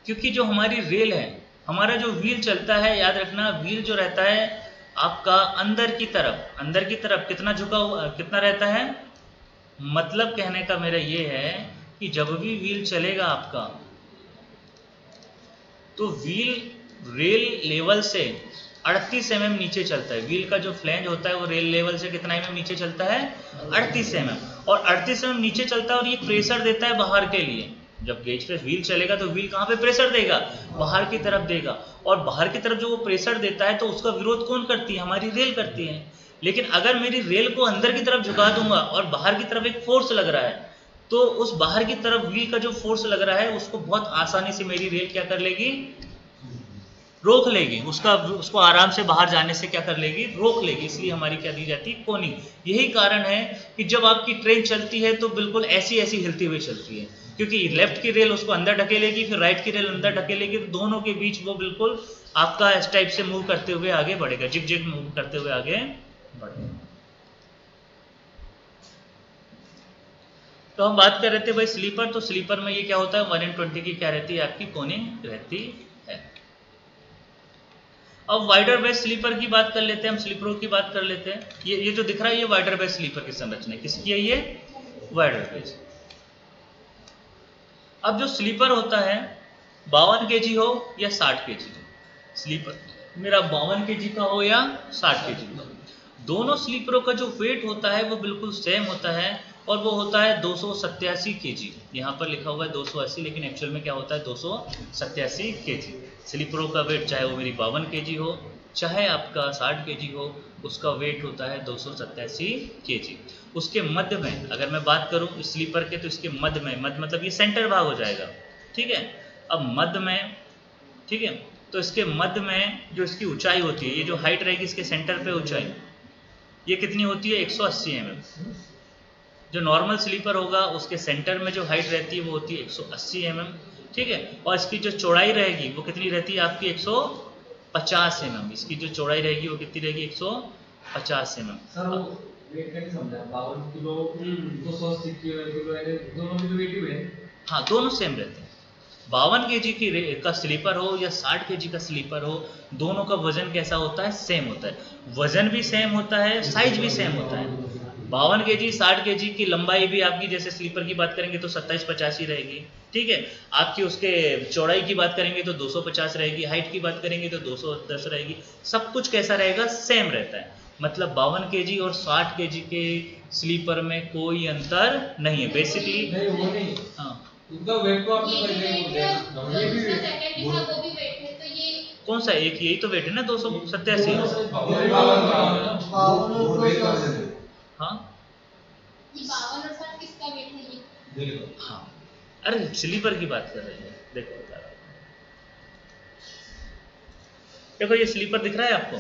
क्योंकि जो हमारी रेल है, हमारा जो व्हील चलता है, याद रखना व्हील जो रहता है आपका अंदर की तरफ कितना झुका हुआ, कितना रहता है? मतलब कहने का मेरा ये है कि जब भी व्हील चलेगा आपका तो व्हील रेल लेवल से 38 mm नीचे चलता है। व्हील का जो फ्लैंज होता है वो रेल लेवल से कितना mm नीचे चलता है? 38 mm। और 38 mm नीचे चलता है और ये प्रेशर देता है बाहर के लिए। जब गेज पे व्हील चलेगा तो व्हील कहाँ पे प्रेशर देगा? बाहर की तरफ देगा। और बाहर की तरफ जो वो प्रेशर देता है तो उसका विरोध कौन करती है? हमारी रेल करती है। लेकिन अगर मेरी रेल को अंदर की तरफ झुका दूंगा और बाहर की तरफ एक फोर्स लग रहा है तो उस बाहर की तरफ व्हील का जो फोर्स लग रहा है उसको बहुत आसानी से मेरी रेल क्या कर लेगी? रोक लेगी। उसको आराम से बाहर जाने से क्या कर लेगी? रोक लेगी। इसलिए हमारी क्या दी जाती है? कोनिंग। यही कारण है कि जब आपकी ट्रेन चलती है तो बिल्कुल ऐसी हिलती हुई चलती है, क्योंकि लेफ्ट की रेल उसको अंदर ढकेलेगी, फिर राइट की रेल अंदर ढकेलेगी, तो दोनों के बीच वो बिल्कुल आपका इस टाइप से मूव करते हुए आगे बढ़ेगा, जिग मूव करते हुए आगे बढ़ेगा। तो हम बात कर रहे थे भाई स्लीपर। तो स्लीपर में ये क्या होता है? 120 की क्या रहती है? आपकी कोनिंग रहती है। अब वाइडर बेस स्लीपर की बात कर लेते हैं, हम स्लीपरों की बात कर लेते हैं। ये जो दिख रहा है ये वाइडर बेस स्लीपर की संरचना है। किसकी है ये? Wider base. अब जो स्लीपर होता है 52 kg हो या 60 kg हो, स्लीपर मेरा 52 kg का हो या 60 kg का, दोनों स्लीपरों का जो वेट होता है वो बिल्कुल सेम होता है और वो होता है 287 kg। यहाँ पर लिखा हुआ है 280, लेकिन एक्चुअल में क्या होता है? 287 kg। स्लीपरों का वेट चाहे वो मेरी 52 kg हो चाहे आपका 60 kg हो, उसका वेट होता है 287 kg। उसके मध्य में अगर मैं बात करूं स्लीपर के, तो इसके मध्य में, मध्य मतलब ये सेंटर भाग हो जाएगा, ठीक है। अब मध्य में, ठीक है, तो इसके मध्य में जो इसकी ऊंचाई होती है, ये जो हाइट रहेगी इसके सेंटर पे ऊंचाई, ये कितनी होती है? 180 mm। जो नॉर्मल स्लीपर होगा उसके सेंटर में जो हाइट रहती है वो होती है 180 mm, ठीक है। और इसकी जो चौड़ाई रहेगी वो कितनी रहती है? आपकी 150 mm। इसकी जो चौड़ाई रहेगी वो कितनी रहेगी? 150 mm। सर वो वेट का नहीं समझा, 52 किलो 280 किलो दोनों की वेट ही है। हाँ, दोनों सेम रहते हैं। 52 kg का स्लीपर हो या 60 kg का स्लीपर हो, दोनों का वजन कैसा होता है? सेम होता है। वजन भी सेम होता है, साइज भी सेम होता है। 52 kg 60 kg की लंबाई भी आपकी, जैसे स्लीपर की बात करेंगे तो 27-50 ही रहेगी, ठीक है। आपकी उसके चौड़ाई की बात करेंगे तो 250 रहेगी, हाइट की बात करेंगे तो 210 रहेगी। सब कुछ कैसा रहेगा? सेम रहता है। मतलब 52 kg और 60 kg के स्लीपर में कोई अंतर नहीं है बेसिकली। नहीं वो नहीं, हाँ, उनका वेट को आपने पहले बोल दिया, ये भी कौन सा? एक यही तो वेट है ना, 287। हाँ हाँ, अरे स्लीपर की बात कर रहे हैं, देखो बता रहा हूं। देखो ये स्लीपर दिख रहा है आपको,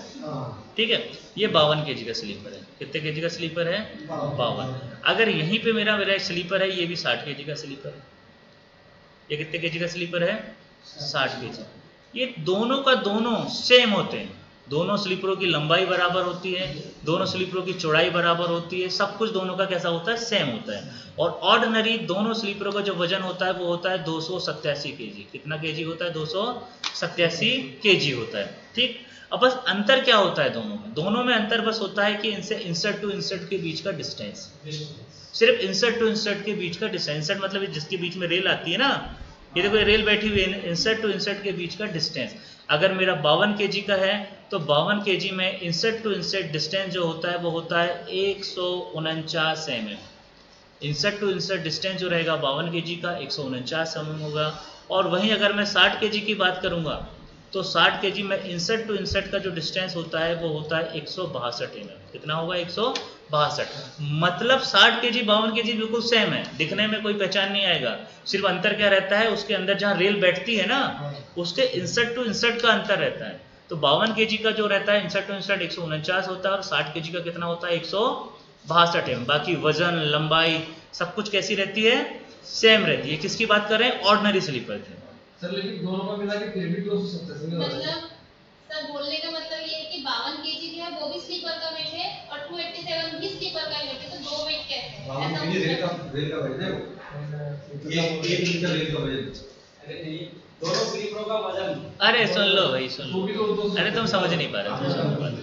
ठीक है। ये 52 kg का स्लीपर है। कितने kg का स्लीपर है? 52। अगर यहीं पे मेरा स्लीपर है, ये भी 60 kg का स्लीपर है। ये कितने kg का स्लीपर है? 60 kg। ये दोनों का दोनों सेम होते हैं। दोनों स्लीपरों की लंबाई बराबर होती है, दोनों स्लीपरों की चौड़ाई बराबर होती है, सब कुछ दोनों का कैसा होता है? सेम होता है। और ऑर्डिनरी दोनों स्लीपरों का जो वजन होता है वो होता है 287 kg। कितना kg होता है? 287 kg होता है, ठीक। अब बस अंतर क्या होता है दोनों में? दोनों में अंतर बस होता है कि इनसे इंसर्ट टू इंसर्ट के बीच का डिस्टेंस, सिर्फ इंसर्ट टू इंसर्ट के बीच का डिस्टेंस। इंसर्ट मतलब जिसके बीच में रेल आती है ना, ये देखो ये रेल बैठी हुई है, इंसर्ट टू इंसर्ट के बीच का डिस्टेंस। अगर मेरा 52 kg का है तो 52 kg में इंसर्ट टू इंसर्ट डिस्टेंस जो होता है वो होता है 149 mm। Insert to insert distance जो रहेगा 52 kg का 149 mm होगा। और वहीं अगर मैं 60 kg की बात करूंगा तो 60 kg में इंसर्ट टू इंसर्ट का जो डिस्टेंस होता है वो होता है 162 mm। कितना होगा? 162। मतलब 60 kg 52 kg बिल्कुल सेम है, दिखने में कोई पहचान नहीं आएगा। सिर्फ अंतर क्या रहता है, उसके अंदर जहाँ रेल बैठती है ना उसके इंसर्ट टू इंसर्ट का अंतर रहता है। तो 52 kg का जो रहता है इंसर्ट टू इंसर्ट 149 होता है और 60 kg का कितना होता है? 162 mm। बाकी वजन, लंबाई सब कुछ कैसी रहती है? सेम रहती है। किसकी बात कर रहे हैं? ऑर्डिनरी स्लीपर की। सर लेकिन दोनों का मिला के फिर भी 270 से मतलब सर बोलने का मतलब ये है कि 52 केजी जो है वो भी स्लीपर का वेट है और 287 भी स्लीपर का वेट है, तो दो वेट कैसे? 52 केजी रेल का वजन है वो। ये 1 मीटर रेल का वजन। अरे नहीं, दोनों स्लीपरों का वजन। अरे सुन लो भाई, सुन लो। अरे तुम समझ नहीं पा रहे, तुम समझ पा रहे।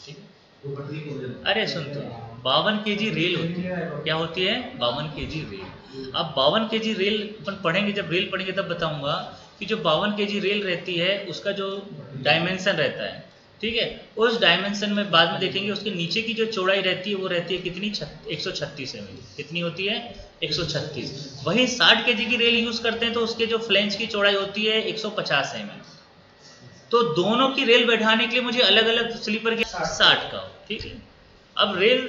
ठीक है? वो पटरी का वजन। अरे सुन तो 52 kg रेल होती है। क्या होती है? 52 kg रेल। अब 52 kg रेल अपन पढ़ेंगे, जब रेल पढ़ेंगे तब बताऊंगा कि जो 52 kg रेल रहती है उसका जो डायमेंशन रहता है, ठीक है, उस डायमेंशन में बाद में देखेंगे। उसके नीचे की जो चौड़ाई रहती है वो रहती है कितनी? 136 mm। कितनी होती है? 136। वहीं 60 kg की रेल यूज करते हैं तो उसके जो फ्लेंज की चौड़ाई होती है 150 mm। तो दोनों की रेल बैठाने के लिए मुझे अलग अलग स्लीपर की 60 का हो, ठीक है। अब रेल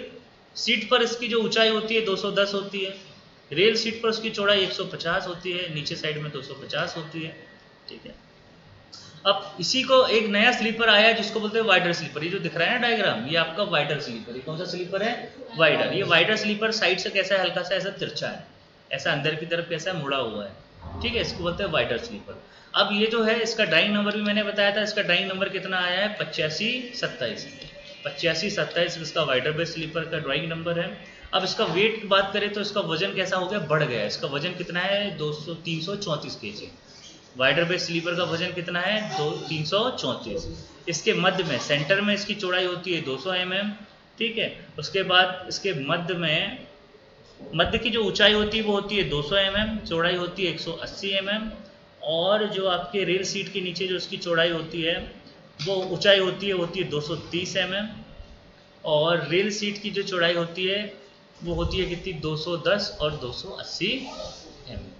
सीट पर इसकी जो ऊंचाई होती है 210 होती है, रेल सीट पर उसकी चौड़ाई 150 होती है, नीचे साइड में 250 होती है, ठीक है। अब इसी को एक नया स्लीपर आया है जिसको बोलते हैं वाइडर स्लीपर। ये जो दिख रहा है ना डायग्राम, ये आपका वाइडर स्लीपर। ये कौन सा स्लीपर है? वाइडर। ये वाइडर स्लीपर साइड से कैसा है? हल्का सा ऐसा तिरछा है, ऐसा अंदर की तरफ कैसा मुड़ा हुआ है, ठीक है। इसको बोलते हैं वाइडर स्लीपर। अब ये जो है इसका ड्राइंग नंबर भी मैंने बताया था। इसका ड्राइंग नंबर कितना आया है? 8527। 8527 इसका वाइडर बेस स्लीपर का ड्राइंग नंबर है। अब इसका वेट की बात करें तो इसका वजन कैसा हो गया? बढ़ गया। इसका वजन कितना है? 334 kg। वाइडर बेस स्लीपर का वजन कितना है? 334। इसके मध्य में, सेंटर में इसकी चौड़ाई होती है 200 mm, ठीक है। उसके बाद इसके मध्य में, मध्य की जो ऊंचाई होती है वो होती है 200 mm, चौड़ाई होती है 180 mm। और जो आपके रेल सीट के नीचे जो इसकी चौड़ाई होती है वो ऊंचाई होती है 230 mm। और रेल सीट की जो चौड़ाई होती है वो होती है कितनी? 210 और 280 mm।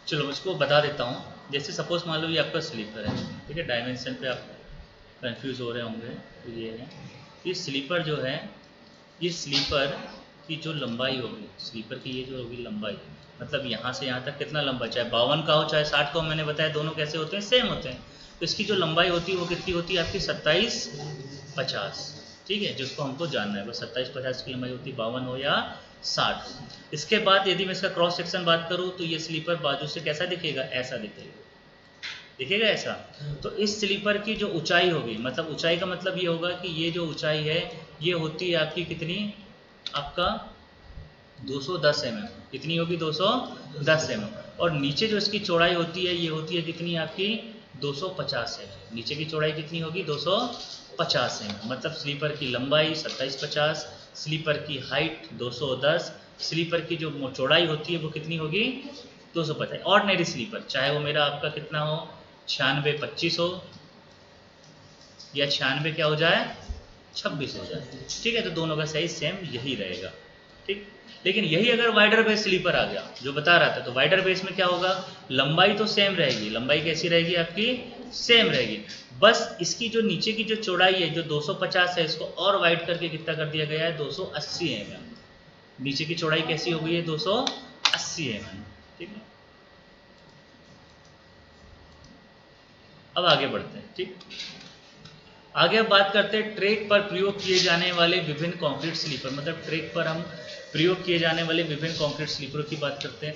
चलो इसको बता देता हूँ। जैसे सपोज मान लो ये आपका स्लीपर है, ठीक है। डायमेंशन पे आप कंफ्यूज हो रहे होंगे तो ये है, ये स्लीपर जो है, ये स्लीपर की जो लंबाई होगी, स्लीपर की ये जो होगी लंबाई, मतलब यहाँ से यहाँ तक कितना लंबा, चाहे 52 का हो चाहे 60 का हो, मैंने बताया दोनों कैसे होते हैं? सेम होते हैं। तो इसकी जो लंबाई होती है वो कितनी होती है आपकी? 2750, ठीक है। जिसको हमको जानना है बस 2750 की लंबाई होती है, 52 हो या 60। इसके बाद यदि मैं इसका क्रॉस सेक्शन बात करूँ तो ये स्लीपर बाजू से कैसा दिखेगा? ऐसा दिखेगा, दिखेगा ऐसा। तो इस स्लीपर की जो ऊंचाई होगी, मतलब ऊंचाई का मतलब ये होगा कि ये जो ऊंचाई है ये होती है आपकी कितनी? आपका 210 mm। कितनी होगी? 210 mm। और नीचे जो इसकी चौड़ाई होती है ये होती है कितनी आपकी? 250 mm। नीचे की चौड़ाई कितनी होगी? 250 mm। मतलब स्लीपर की लंबाई 2750, स्लीपर की हाइट 210, स्लीपर की जो चौड़ाई होती है वो कितनी होगी? 250। ऑर्डिनरी स्लीपर, चाहे वो मेरा आपका कितना हो? 9625 हो या 96 क्या हो जाए? 26 हो जाए, ठीक है। तो दोनों का साइज सेम यही रहेगा, ठीक। लेकिन यही अगर वाइडर बेस स्लीपर आ गया जो बता रहा था, तो वाइडर बेस में क्या होगा? लंबाई तो सेम रहेगी। लंबाई कैसी रहेगी आपकी? सेम रहेगी। बस इसकी जो नीचे की जो चौड़ाई है जो 250 है, इसको और वाइड करके कितना कर दिया गया है? 280 mm। नीचे की चौड़ाई कैसी हो गई है? 280 mm, ठीक है। अब आगे बढ़ते हैं, ठीक। आगे अब बात करते हैं ट्रैक पर प्रयोग किए जाने वाले विभिन्न कंक्रीट स्लीपर, मतलब ट्रैक पर हम प्रयोग किए जाने वाले विभिन्न कंक्रीट स्लीपरों की बात करते हैं।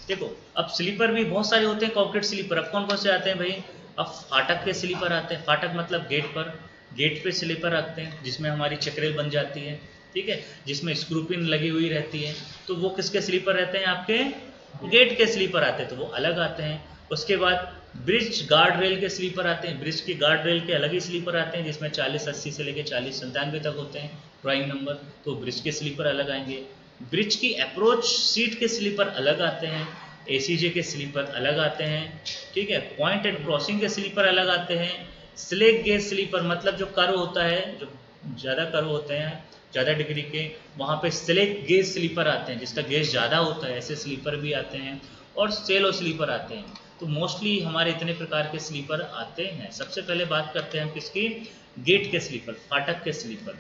देखो अब स्लीपर भी बहुत सारे होते हैं कंक्रीट स्लीपर। अब कौन कौन से आते हैं भाई? अब फाटक के स्लीपर आते हैं। फाटक मतलब गेट पे स्लीपर रखते हैं जिसमें हमारी चक्रेल बन जाती है, ठीक है, जिसमें स्क्रू पिन लगी हुई रहती है। तो वो किसके स्लीपर रहते हैं? आपके गेट के स्लीपर आते हैं, तो वो अलग आते हैं। उसके बाद ब्रिज गार्ड रेल के स्लीपर आते हैं। ब्रिज की गार्ड रेल के अलग ही स्लीपर आते हैं जिसमें 40-80 से लेकर 40-97 तक होते हैं ड्राइंग नंबर, तो ब्रिज के स्लीपर अलग आएंगे। ब्रिज की अप्रोच सीट के स्लीपर अलग आते हैं। एसीजे के स्लीपर अलग आते हैं, ठीक है। पॉइंट एंड क्रॉसिंग के स्लीपर अलग आते हैं। स्लेक गेज स्लीपर मतलब जो कर्व होता है, जो ज़्यादा कर्व होते हैं ज़्यादा डिग्री के, वहाँ पे स्लेक गेज स्लीपर आते हैं जिसका गेज ज़्यादा होता है, ऐसे स्लीपर भी आते हैं। और सेलो स्लीपर आते हैं। तो मोस्टली हमारे इतने प्रकार के स्लीपर आते हैं। सबसे पहले बात करते हैं हम किसकी? गेट के स्लीपर, फाटक के स्लीपर।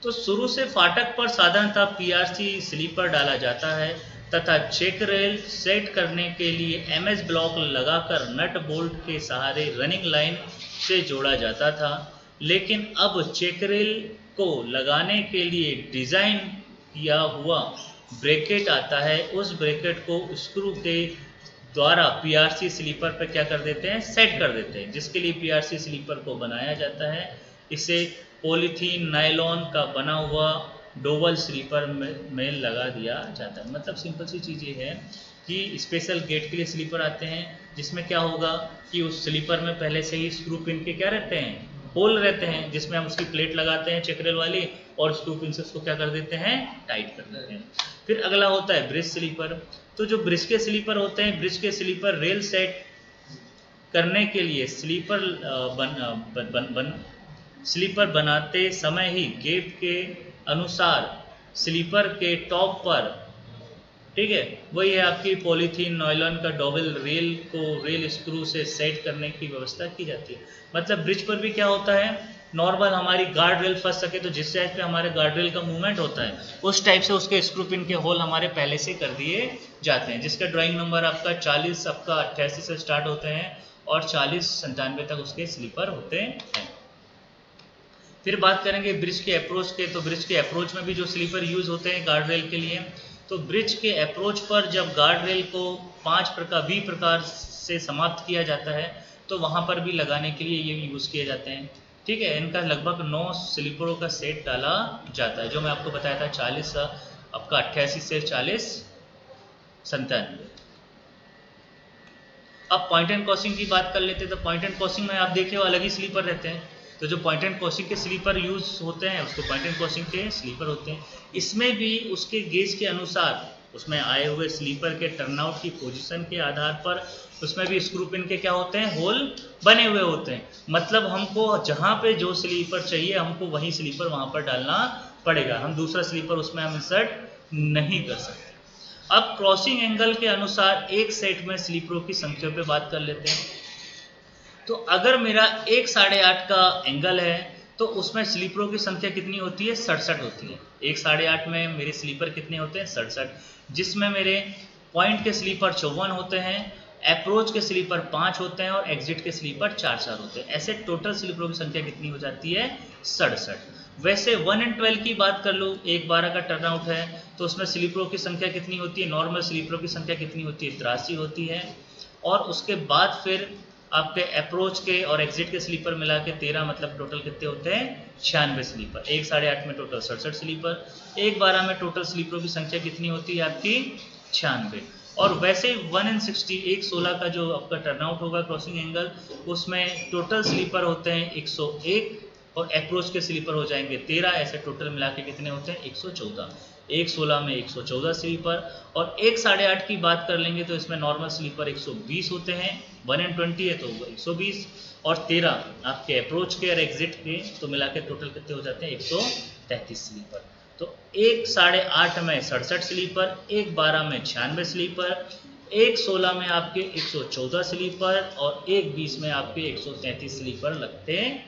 तो शुरू से फाटक पर साधारणतः पीआरसी स्लीपर डाला जाता है तथा चेक रेल सेट करने के लिए एमएस ब्लॉक लगाकर नट बोल्ट के सहारे रनिंग लाइन से जोड़ा जाता था। लेकिन अब चेक रेल को लगाने के लिए डिज़ाइन किया हुआ ब्रैकेट आता है। उस ब्रैकेट को स्क्रू के द्वारा पीआरसी स्लीपर पर क्या कर देते हैं? सेट कर देते हैं, जिसके लिए पीआरसी स्लीपर को बनाया जाता है। इसे पॉलीथीन नायलॉन का बना हुआ डोबल स्लीपर में लगा दिया जाता है। मतलब सिंपल सी चीज़ ये है कि स्पेशल गेट के लिए स्लीपर आते हैं जिसमें क्या होगा कि उस स्लीपर में पहले से ही स्क्रू पिन के क्या रहते हैं? होल रहते हैं, जिसमें हम उसकी प्लेट लगाते हैं चेकरेल वाली और स्क्रू पिन से उसको क्या कर देते हैं? टाइट कर देते हैं। फिर अगला होता है ब्रिज स्लीपर। तो जो ब्रिज के स्लीपर होते हैं, ब्रिज के स्लीपर रेल सेट करने के लिए स्लीपर बनाते समय ही गेट के अनुसार स्लीपर के टॉप पर, ठीक है, वही है आपकी पॉलीथीन नायलॉन का डबल रेल को रेल स्क्रू से सेट करने की व्यवस्था की जाती है। मतलब ब्रिज पर भी क्या होता है? नॉर्मल हमारी गार्ड रेल फंस सके तो जिस टाइप पे हमारे गार्ड रेल का मूवमेंट होता है उस टाइप से उसके स्क्रू पिन के होल हमारे पहले से कर दिए जाते हैं, जिसका ड्राइंग नंबर आपका 40 आपका 88 से स्टार्ट होते हैं और 40-97 तक उसके स्लीपर होते हैं। फिर बात करेंगे ब्रिज के अप्रोच के। तो ब्रिज के अप्रोच में भी जो स्लीपर यूज होते हैं गार्ड रेल के लिए, तो ब्रिज के अप्रोच पर जब गार्ड रेल को 5 प्रकार से समाप्त किया जाता है तो वहाँ पर भी लगाने के लिए ये यूज़ किए जाते हैं, ठीक है। इनका लगभग 9 स्लीपरों का सेट डाला जाता है, जो मैं आपको बताया था 40 आपका 88 से 40-97। अब पॉइंट एंड क्रॉसिंग की बात कर लेते हैं। तो पॉइंट एंड क्रॉसिंग में आप देखिए अलग ही स्लीपर रहते हैं। तो जो पॉइंट एंड क्रॉसिंग के स्लीपर यूज होते हैं उसको पॉइंट एंड क्रॉसिंग के स्लीपर होते हैं। इसमें भी उसके गेज के अनुसार उसमें आए हुए स्लीपर के टर्नआउट की पोजीशन के आधार पर उसमें भी स्क्रू पिन के क्या होते हैं? होल बने हुए होते हैं। मतलब हमको जहाँ पे जो स्लीपर चाहिए हमको वही स्लीपर वहाँ पर डालना पड़ेगा, हम दूसरा स्लीपर उसमें हम इंसर्ट नहीं कर सकते। अब क्रॉसिंग एंगल के अनुसार एक सेट में स्लीपरों की संख्या पे बात कर लेते हैं। तो अगर मेरा 1 8.5 का एंगल है तो उसमें स्लीपरों की संख्या कितनी होती है? 67 होती है। 1 8.5 में मेरे स्लीपर कितने होते हैं? 67, जिसमें मेरे पॉइंट के स्लीपर 54 होते हैं, अप्रोच के स्लीपर 5 होते हैं और एग्जिट के स्लीपर 4 होते हैं। ऐसे टोटल स्लीपरों की संख्या कितनी हो जाती है? 67। वैसे 1 and 12 की बात कर लूँ, 1-12 का टर्नआउट है तो उसमें स्लीपरों की संख्या कितनी होती है? नॉर्मल स्लीपरों की संख्या कितनी होती है? 83 होती है। और उसके बाद फिर आपके अप्रोच के और एग्जिट के स्लीपर मिला के 13, मतलब टोटल कितने होते हैं? 96 स्लीपर। 1 8.5 में टोटल 67 स्लीपर, 1-12 में टोटल स्लीपरों की संख्या कितनी होती है आपकी? 96। और वैसे 1 and 60 1/16 का जो आपका टर्नआउट होगा क्रॉसिंग एंगल, उसमें टोटल स्लीपर होते हैं 101 और अप्रोच के स्लीपर हो जाएंगे 13। ऐसे टोटल मिला के कितने होते हैं? 114। 1/16 में 114 स्लीपर। और 1 8.5 की बात कर लेंगे तो इसमें नॉर्मल स्लीपर 120 होते हैं, 1 and 20 है तो 120 और 13 आपके अप्रोच के और एग्जिट के, तो मिला के टोटल कितने हो जाते हैं? 133 स्लीपर। तो 1 8.5 में 67 स्लीपर, 1-12 में 96 स्लीपर, 1/16 में आपके 114 स्लीपर और 1-20 में आपके 133 स्लीपर लगते हैं,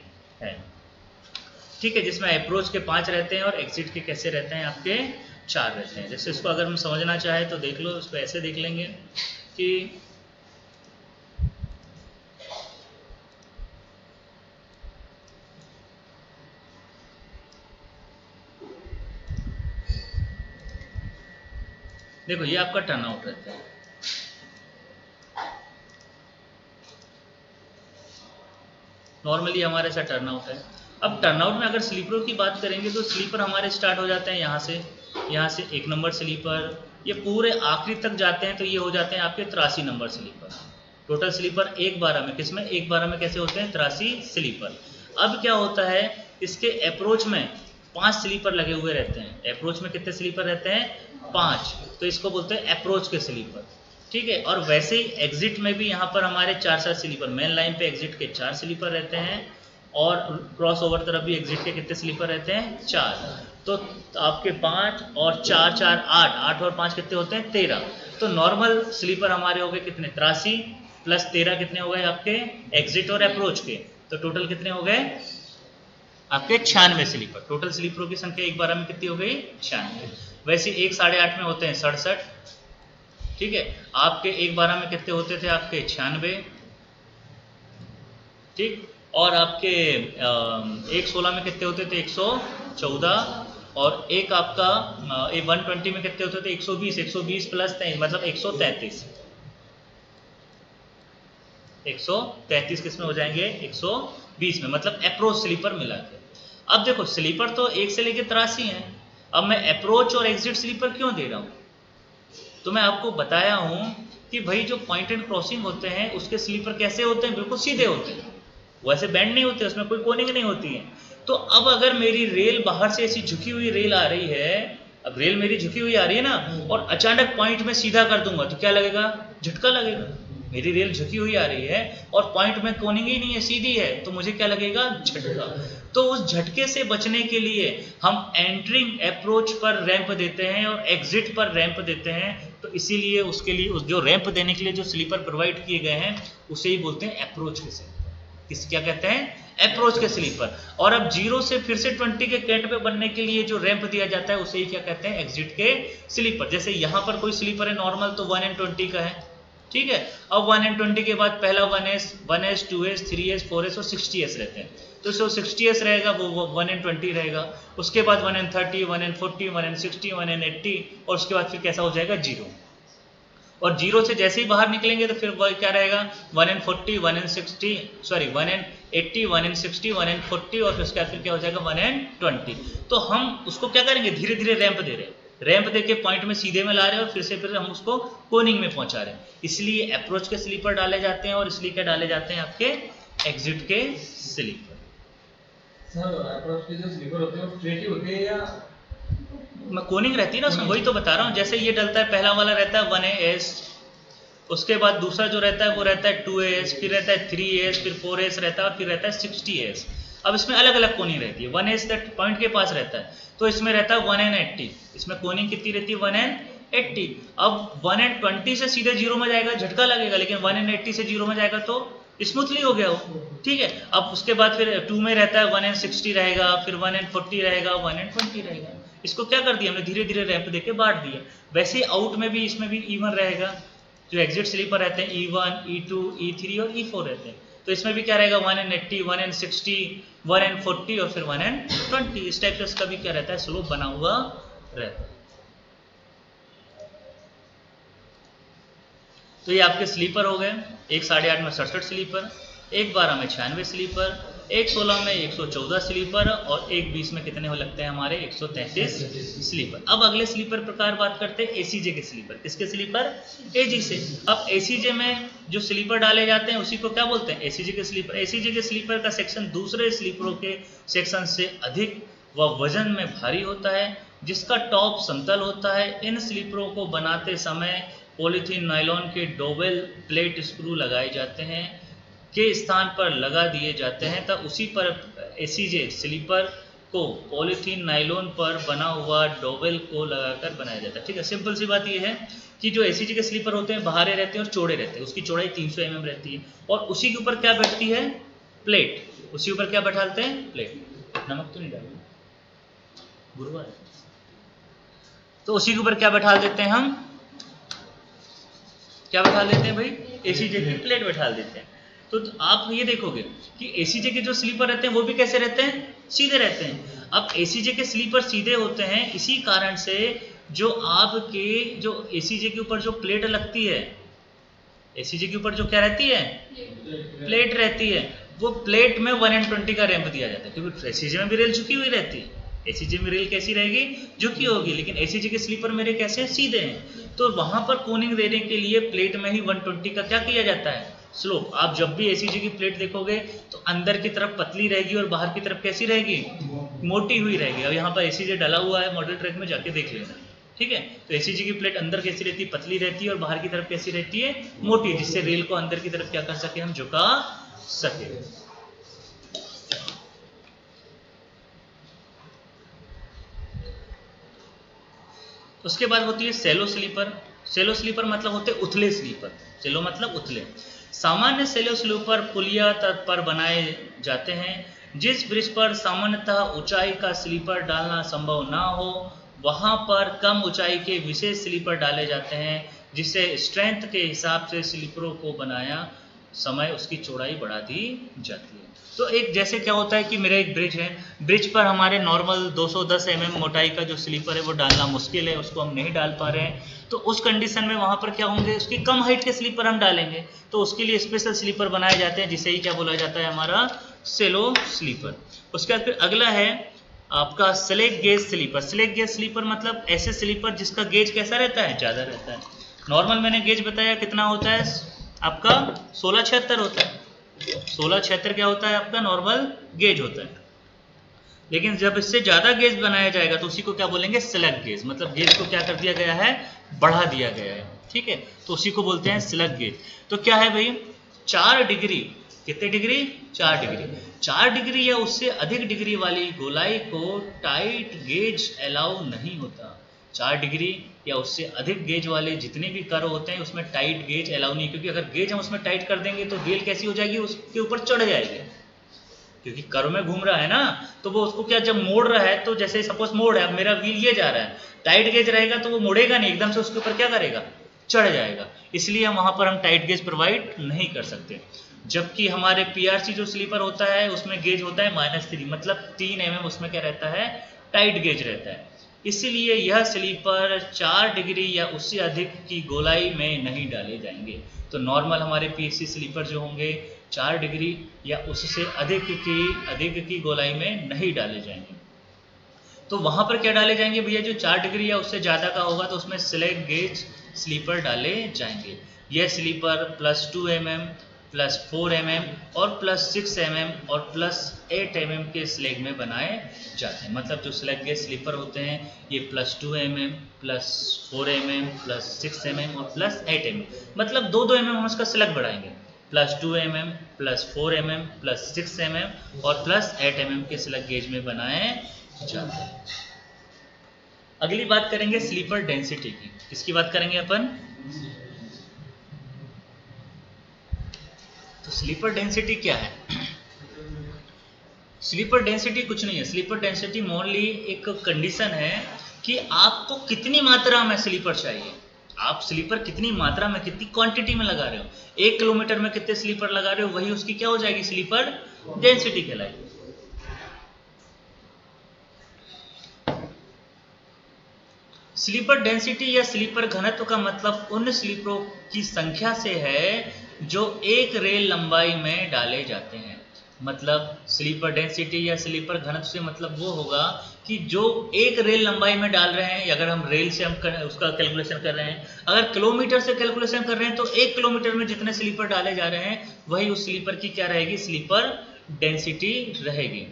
ठीक है। जिसमें अप्रोच के 5 रहते हैं और एग्जिट के कैसे रहते हैं? आपके 4 रहते हैं। जैसे इसको अगर हम समझना चाहें तो देख लो, इसको ऐसे देख लेंगे कि देखो ये आपका टर्न आउट रहता है, नॉर्मली हमारे साथ टर्न आउट है। अब टर्न आउट में अगर स्लीपरों की बात करेंगे तो स्लीपर हमारे स्टार्ट हो जाते हैं यहाँ से 1 नंबर स्लीपर, ये पूरे आखिरी तक जाते हैं तो ये हो जाते हैं आपके 83 नंबर स्लीपर। टोटल स्लीपर 1/12 में, किसमें 1/12 में कैसे होते हैं 83 स्लीपर। अब क्या होता है, इसके अप्रोच में 5 स्लीपर लगे हुए रहते हैं। अप्रोच में कितने स्लीपर रहते हैं 5, तो इसको बोलते हैं अप्रोच के स्लीपर, ठीक है। और वैसे ही एग्जिट में भी यहाँ पर हमारे 4 स्लीपर, मेन लाइन पे एग्जिट के 4 स्लीपर रहते हैं और क्रॉस ओवर तरफ भी एग्जिट के कितने स्लीपर रहते हैं 4। तो आपके 5 और 4 4 8 और 5 कितने होते हैं 13। तो नॉर्मल स्लीपर हमारे हो गए कितने 83 प्लस 13 कितने हो गए आपके एग्जिट और अप्रोच के, तो टोटल कितने हो गए आपके 96 स्लीपर। टोटल स्लीपरों की संख्या 1/12 में कितनी हो गई 96। वैसे 1 8.5 में होते हैं 67, ठीक है। आपके 1/12 में कितने होते थे आपके 96, ठीक। और आपके 1 16 में कितने होते थे 114, और एक आपका 120 में कितने होते थे 120 प्लस 23 मतलब 133। 133 किस में हो जाएंगे 120 में, मतलब अप्रोच स्लीपर मिला के। अब देखो स्लीपर तो 1 से लेके 83 हैं, अब मैं अप्रोच और एग्जिट स्लीपर क्यों दे रहा हूँ, तो मैं आपको बताया हूँ कि भाई जो पॉइंट एंड क्रॉसिंग होते हैं उसके स्लीपर कैसे होते हैं, बिल्कुल सीधे होते हैं, वैसे बैंड नहीं होते, उसमें कोई कोनिंग नहीं होती है। तो अब अगर मेरी रेल बाहर से ऐसी झुकी हुई रेल आ रही है, अब रेल मेरी झुकी हुई आ रही है ना, और अचानक पॉइंट में सीधा कर दूंगा तो क्या लगेगा, झटका लगेगा। मेरी रेल झुकी हुई आ रही है और पॉइंट में कोनिंग ही नहीं है, सीधी है, तो मुझे क्या लगेगा झटका। तो उस झटके से बचने के लिए हम एंट्रिंग अप्रोच पर रैंप देते हैं और एग्जिट पर रैंप देते हैं। तो इसीलिए उसके लिए उस जो रैंप देने के लिए जो स्लीपर प्रोवाइड किए गए हैं उसे ही बोलते हैं अप्रोच के स्लीपर। किस क्या कहते हैं अप्रोच के स्लीपर। और अब 0 से फिर से 20 के कैंट पे बनने के लिए जो रैंप दिया जाता है उसे ही क्या कहते हैं एग्जिट के स्लीपर। जैसे यहाँ पर कोई स्लीपर है नॉर्मल तो 1 and 20 का है, ठीक है। अब 1 and 20 के बाद पहला 1S 2S 3S 4S और 60S रहते हैं, तो जो 60S रहेगा वो 1 and 20 रहेगा। उसके बाद 1 and 30 1 and 40 1 and 60 1 and 80 और उसके बाद फिर कैसा हो जाएगा 0। और 0 से जैसे ही बाहर निकलेंगे तो फिर वह क्या रहेगा 1 and 40 1 and 60 sorry 1 and 80 1 and 60 1 and 40 और उसके बाद फिर क्या हो जाएगा 1 and 20। तो हम उसको क्या करेंगे धीरे धीरे रैंप दे रहे हैं, रैंप देके पॉइंट में सीधे में ला रहे हैं और फिर हम उसको कोनिंग में पहुंचा रहे हैं। इसलिए अप्रोच के स्लीपर डाले जाते हैं और इसलिए क्या डाले जाते हैं आपके एग्जिट के स्लीपर। सर अप्रोच के जो स्लीपर होते हैं वो स्ट्रेट ही होते हैं या कोनिंग रहती है ना उसमें, वही तो बता रहा हूँ। जैसे ये डलता है पहला वाला रहता है 1AS, उसके बाद दूसरा जो रहता है वो रहता है 2AS, फिर रहता है 3AS, फिर 4AS रहता है और फिर रहता है 60AS। अब इसमें अलग अलग कोनिंग रहती है। 1AS तक पॉइंट के पास रहता है तो इसमें रहता है 1 and 80, इसमें कोनिंग कितनी रहती है 1 and 80। अब 1 and 20 से सीधे 0 में जाएगा झटका लगेगा, लेकिन 1 and 80 से 0 में जाएगा तो स्मूथली हो गया वो, ठीक है। अब उसके बाद फिर 2 में रहता है 1 and 60 रहेगा, फिर 1 and 40 रहेगा, 1 and 20 रहेगा। इसको क्या कर दिया हमने धीरे धीरे रैंप देके बांट दिया। वैसे आउट में भी इसमें भी इवन रहेगा, जो एग्जिट स्लीपर रहते हैं E1 E2 E3 और E4 रहते हैं, तो इसमें भी क्या रहेगा 1 and 80 1 and 60 1 and 40 और फिर 1 and 20। इस टाइप से इसका भी क्या रहता है स्लोप बना हुआ रहता है। तो ये आपके स्लीपर हो गए। 1 8.5 में 67 स्लीपर, 1 12 में 96 स्लीपर, 1 16 में 114 स्लीपर और 1 20 में कितने हो लगते हैं हमारे 133 स्लीपर। अब अगले स्लीपर प्रकार बात करते हैं एसीजे के स्लीपर। किसके स्लीपर एजी से। अब एसीजे में जो स्लीपर डाले जाते हैं उसी को क्या बोलते हैं एसीजे के स्लीपर। एसीजे के स्लीपर का सेक्शन दूसरे स्लीपरों के सेक्शन से अधिक व वजन में भारी होता है, जिसका टॉप समतल होता है। इन स्लीपरों को बनाते समय पॉलीथीन नायलॉन के डोवेल प्लेट स्क्रू लगाए जाते हैं के स्थान पर लगा दिए जाते हैं, तब उसी पर एसीजे स्लीपर को पॉलीथीन नायलॉन पर बना हुआ डोवेल को लगाकर बनाया जाता है। ठीक है, सिंपल सी बात यह है कि जो एसीजे के स्लीपर होते हैं बाहर रहते हैं और चौड़े रहते हैं, उसकी चौड़ाई 300 mm रहती है और उसी के ऊपर क्या बैठती है प्लेट। उसी ऊपर क्या बैठाते हैं प्लेट। नमक तो नहीं डालना गुरुवार है, तो उसी के ऊपर क्या बैठा देते हैं हम, क्या बैठा देते हैं भाई एसीजे की प्लेट बैठा देते हैं। तो आप ये देखोगे कि एसीजे के जो स्लीपर रहते हैं वो भी कैसे रहते हैं सीधे रहते हैं। अब एसीजे के स्लीपर सीधे होते हैं, इसी कारण से जो आपके जो एसीजे के ऊपर जो प्लेट लगती है, एसीजे के ऊपर जो क्या रहती है, प्लेट रहती है, वो प्लेट में 1/20 का रैंप दिया जाता है, क्योंकि एसीजे में भी रेल झुकी हुई रहती है। एसीजे में रेल कैसी रहेगी, झुकी होगी, लेकिन एसीजे के स्लीपर मेरे कैसे हैं, सीधे हैं। तो वहां पर कोनिंग देने के लिए प्लेट में ही 120 का क्या किया जाता है, स्लोप। आप जब भी एसीजे की प्लेट देखोगे तो अंदर की तरफ पतली रहेगी और बाहर की तरफ कैसी रहेगी, मोटी हुई रहेगी। अब यहाँ पर एसीजे डला हुआ है, मॉडल ट्रैक में जाके देख लेना, ठीक है। तो एसीजी की प्लेट अंदर कैसी रहती है, पतली रहती है, और बाहर की तरफ कैसी रहती है, मोटी, जिससे रेल को अंदर की तरफ क्या कर सके, हम झुका सके। उसके बाद होती है सेलो स्लीपर। सेलो स्लीपर मतलब होते उथले स्लीपर। सेलो मतलब उथले। सामान्य सेलो स्लीपर पुलिया तट पर बनाए जाते हैं। जिस ब्रिज पर सामान्यतः ऊंचाई का स्लीपर डालना संभव ना हो, वहां पर कम ऊंचाई के विशेष स्लीपर डाले जाते हैं, जिससे स्ट्रेंथ के हिसाब से स्लीपरों को बनाया समय उसकी चौड़ाई बढ़ा दी जाती है। तो एक जैसे क्या होता है कि मेरा एक ब्रिज है, ब्रिज पर हमारे नॉर्मल 210 mm मोटाई का जो स्लीपर है वो डालना मुश्किल है, उसको हम नहीं डाल पा रहे हैं। तो उस कंडीशन में वहां पर क्या होंगे, उसकी कम हाइट के स्लीपर हम डालेंगे, तो उसके लिए स्पेशल स्लीपर बनाए जाते हैं, जिसे ही क्या बोला जाता है, हमारा सेलो स्लीपर। उसके बाद अगला है आपका slack gauge sleeper. Slack gauge sleeper मतलब ऐसे स्लीपर जिसका गेज कैसा रहता है, ज़्यादा रहता है। नॉर्मल मैंने गेज बताया कितना होता है आपका, 1676 होता है। 1676 क्या होता है आपका, नॉर्मल गेज होता है। लेकिन जब इससे ज़्यादा गेज बनाया जाएगा तो उसी को क्या बोलेंगे, स्लग गेज। मतलब गेज को क्या कर दिया गया है, बढ़ा दिया गया है, ठीक है। तो उसी को बोलते हैं स्लग गेज। तो क्या है भाई, 4 डिग्री, कितने डिग्री, 4 डिग्री, 4 डिग्री या उससे अधिक डिग्री वाली गोलाई को टाइट गेज अलाउ नहीं होता। 4 डिग्री या उससे अधिक गेज वाले जितने भी कर्व होते हैं उसमें टाइट गेज अलाउ नहीं, क्योंकि अगर गेज हम उसमें टाइट कर देंगे तो रेल कैसी हो जाएगी, उसके ऊपर चढ़ जाएगी, क्योंकि कर्व में घूम रहा है ना, तो वो उसको क्या, जब मोड़ रहा है तो जैसे सपोज मोड़ है, अब मेरा व्हील ये जा रहा है, टाइट गेज रहेगा तो वो मुड़ेगा नहीं, एकदम से उसके ऊपर क्या करेगा, चढ़ जाएगा। इसलिए हम वहां पर हम टाइट गेज प्रोवाइड नहीं कर सकते। जबकि हमारे पीआरसी जो स्लीपर होता है उसमें गेज होता है -3, मतलब 3 mm उसमें क्या रहता है, टाइट गेज रहता है। इसलिए यह स्लीपर 4 डिग्री या उससे अधिक की गोलाई में नहीं डाले जाएंगे। तो नॉर्मल हमारे पीएससी स्लीपर जो होंगे 4 डिग्री या उससे अधिक की गोलाई में नहीं डाले जाएंगे। तो वहां पर क्या डाले जाएंगे भैया, जो 4 डिग्री या उससे ज़्यादा का होगा तो उसमें स्लैग गेज स्लीपर डाले जाएंगे। यह स्लीपर +2 mm, +4 mm और +6 mm और +8 mm के स्लैग में बनाए जाते हैं। मतलब जो स्लैग गेज स्लीपर होते हैं ये +2 mm, +4 mm, +6 mm और +8 mm, मतलब 2-2 mm हम इसका स्लैग बढ़ाएंगे। +2 mm, +4 mm, +6 mm और +8 mm के स्लैग गेज में बनाए जाते हैं। अगली बात करेंगे स्लीपर डेंसिटी की। किसकी बात करेंगे अपन, तो स्लीपर डेंसिटी क्या है। स्लीपर डेंसिटी कुछ नहीं है, स्लीपर डेंसिटी मोनली एक कंडीशन है कि आपको कितनी मात्रा में स्लीपर चाहिए, आप स्लीपर कितनी मात्रा में, कितनी क्वांटिटी में लगा रहे हो, 1 किलोमीटर में कितने स्लीपर लगा रहे हो, वही उसकी क्या हो जाएगी, स्लीपर डेंसिटी कहलाएगी। स्लीपर डेंसिटी या स्लीपर घनत्व का मतलब उन स्लीपरों की संख्या से है जो एक रेल लंबाई में डाले जाते हैं। मतलब स्लीपर डेंसिटी या स्लीपर घनत्व से मतलब वो होगा कि जो एक रेल लंबाई में डाल रहे हैं, अगर हम रेल से उसका कैलकुलेशन कर रहे हैं, अगर किलोमीटर से कैलकुलेशन कर रहे हैं तो 1 किलोमीटर में जितने स्लीपर डाले जा रहे हैं वही उस स्लीपर की क्या रहेगी, स्लीपर डेंसिटी रहेगी।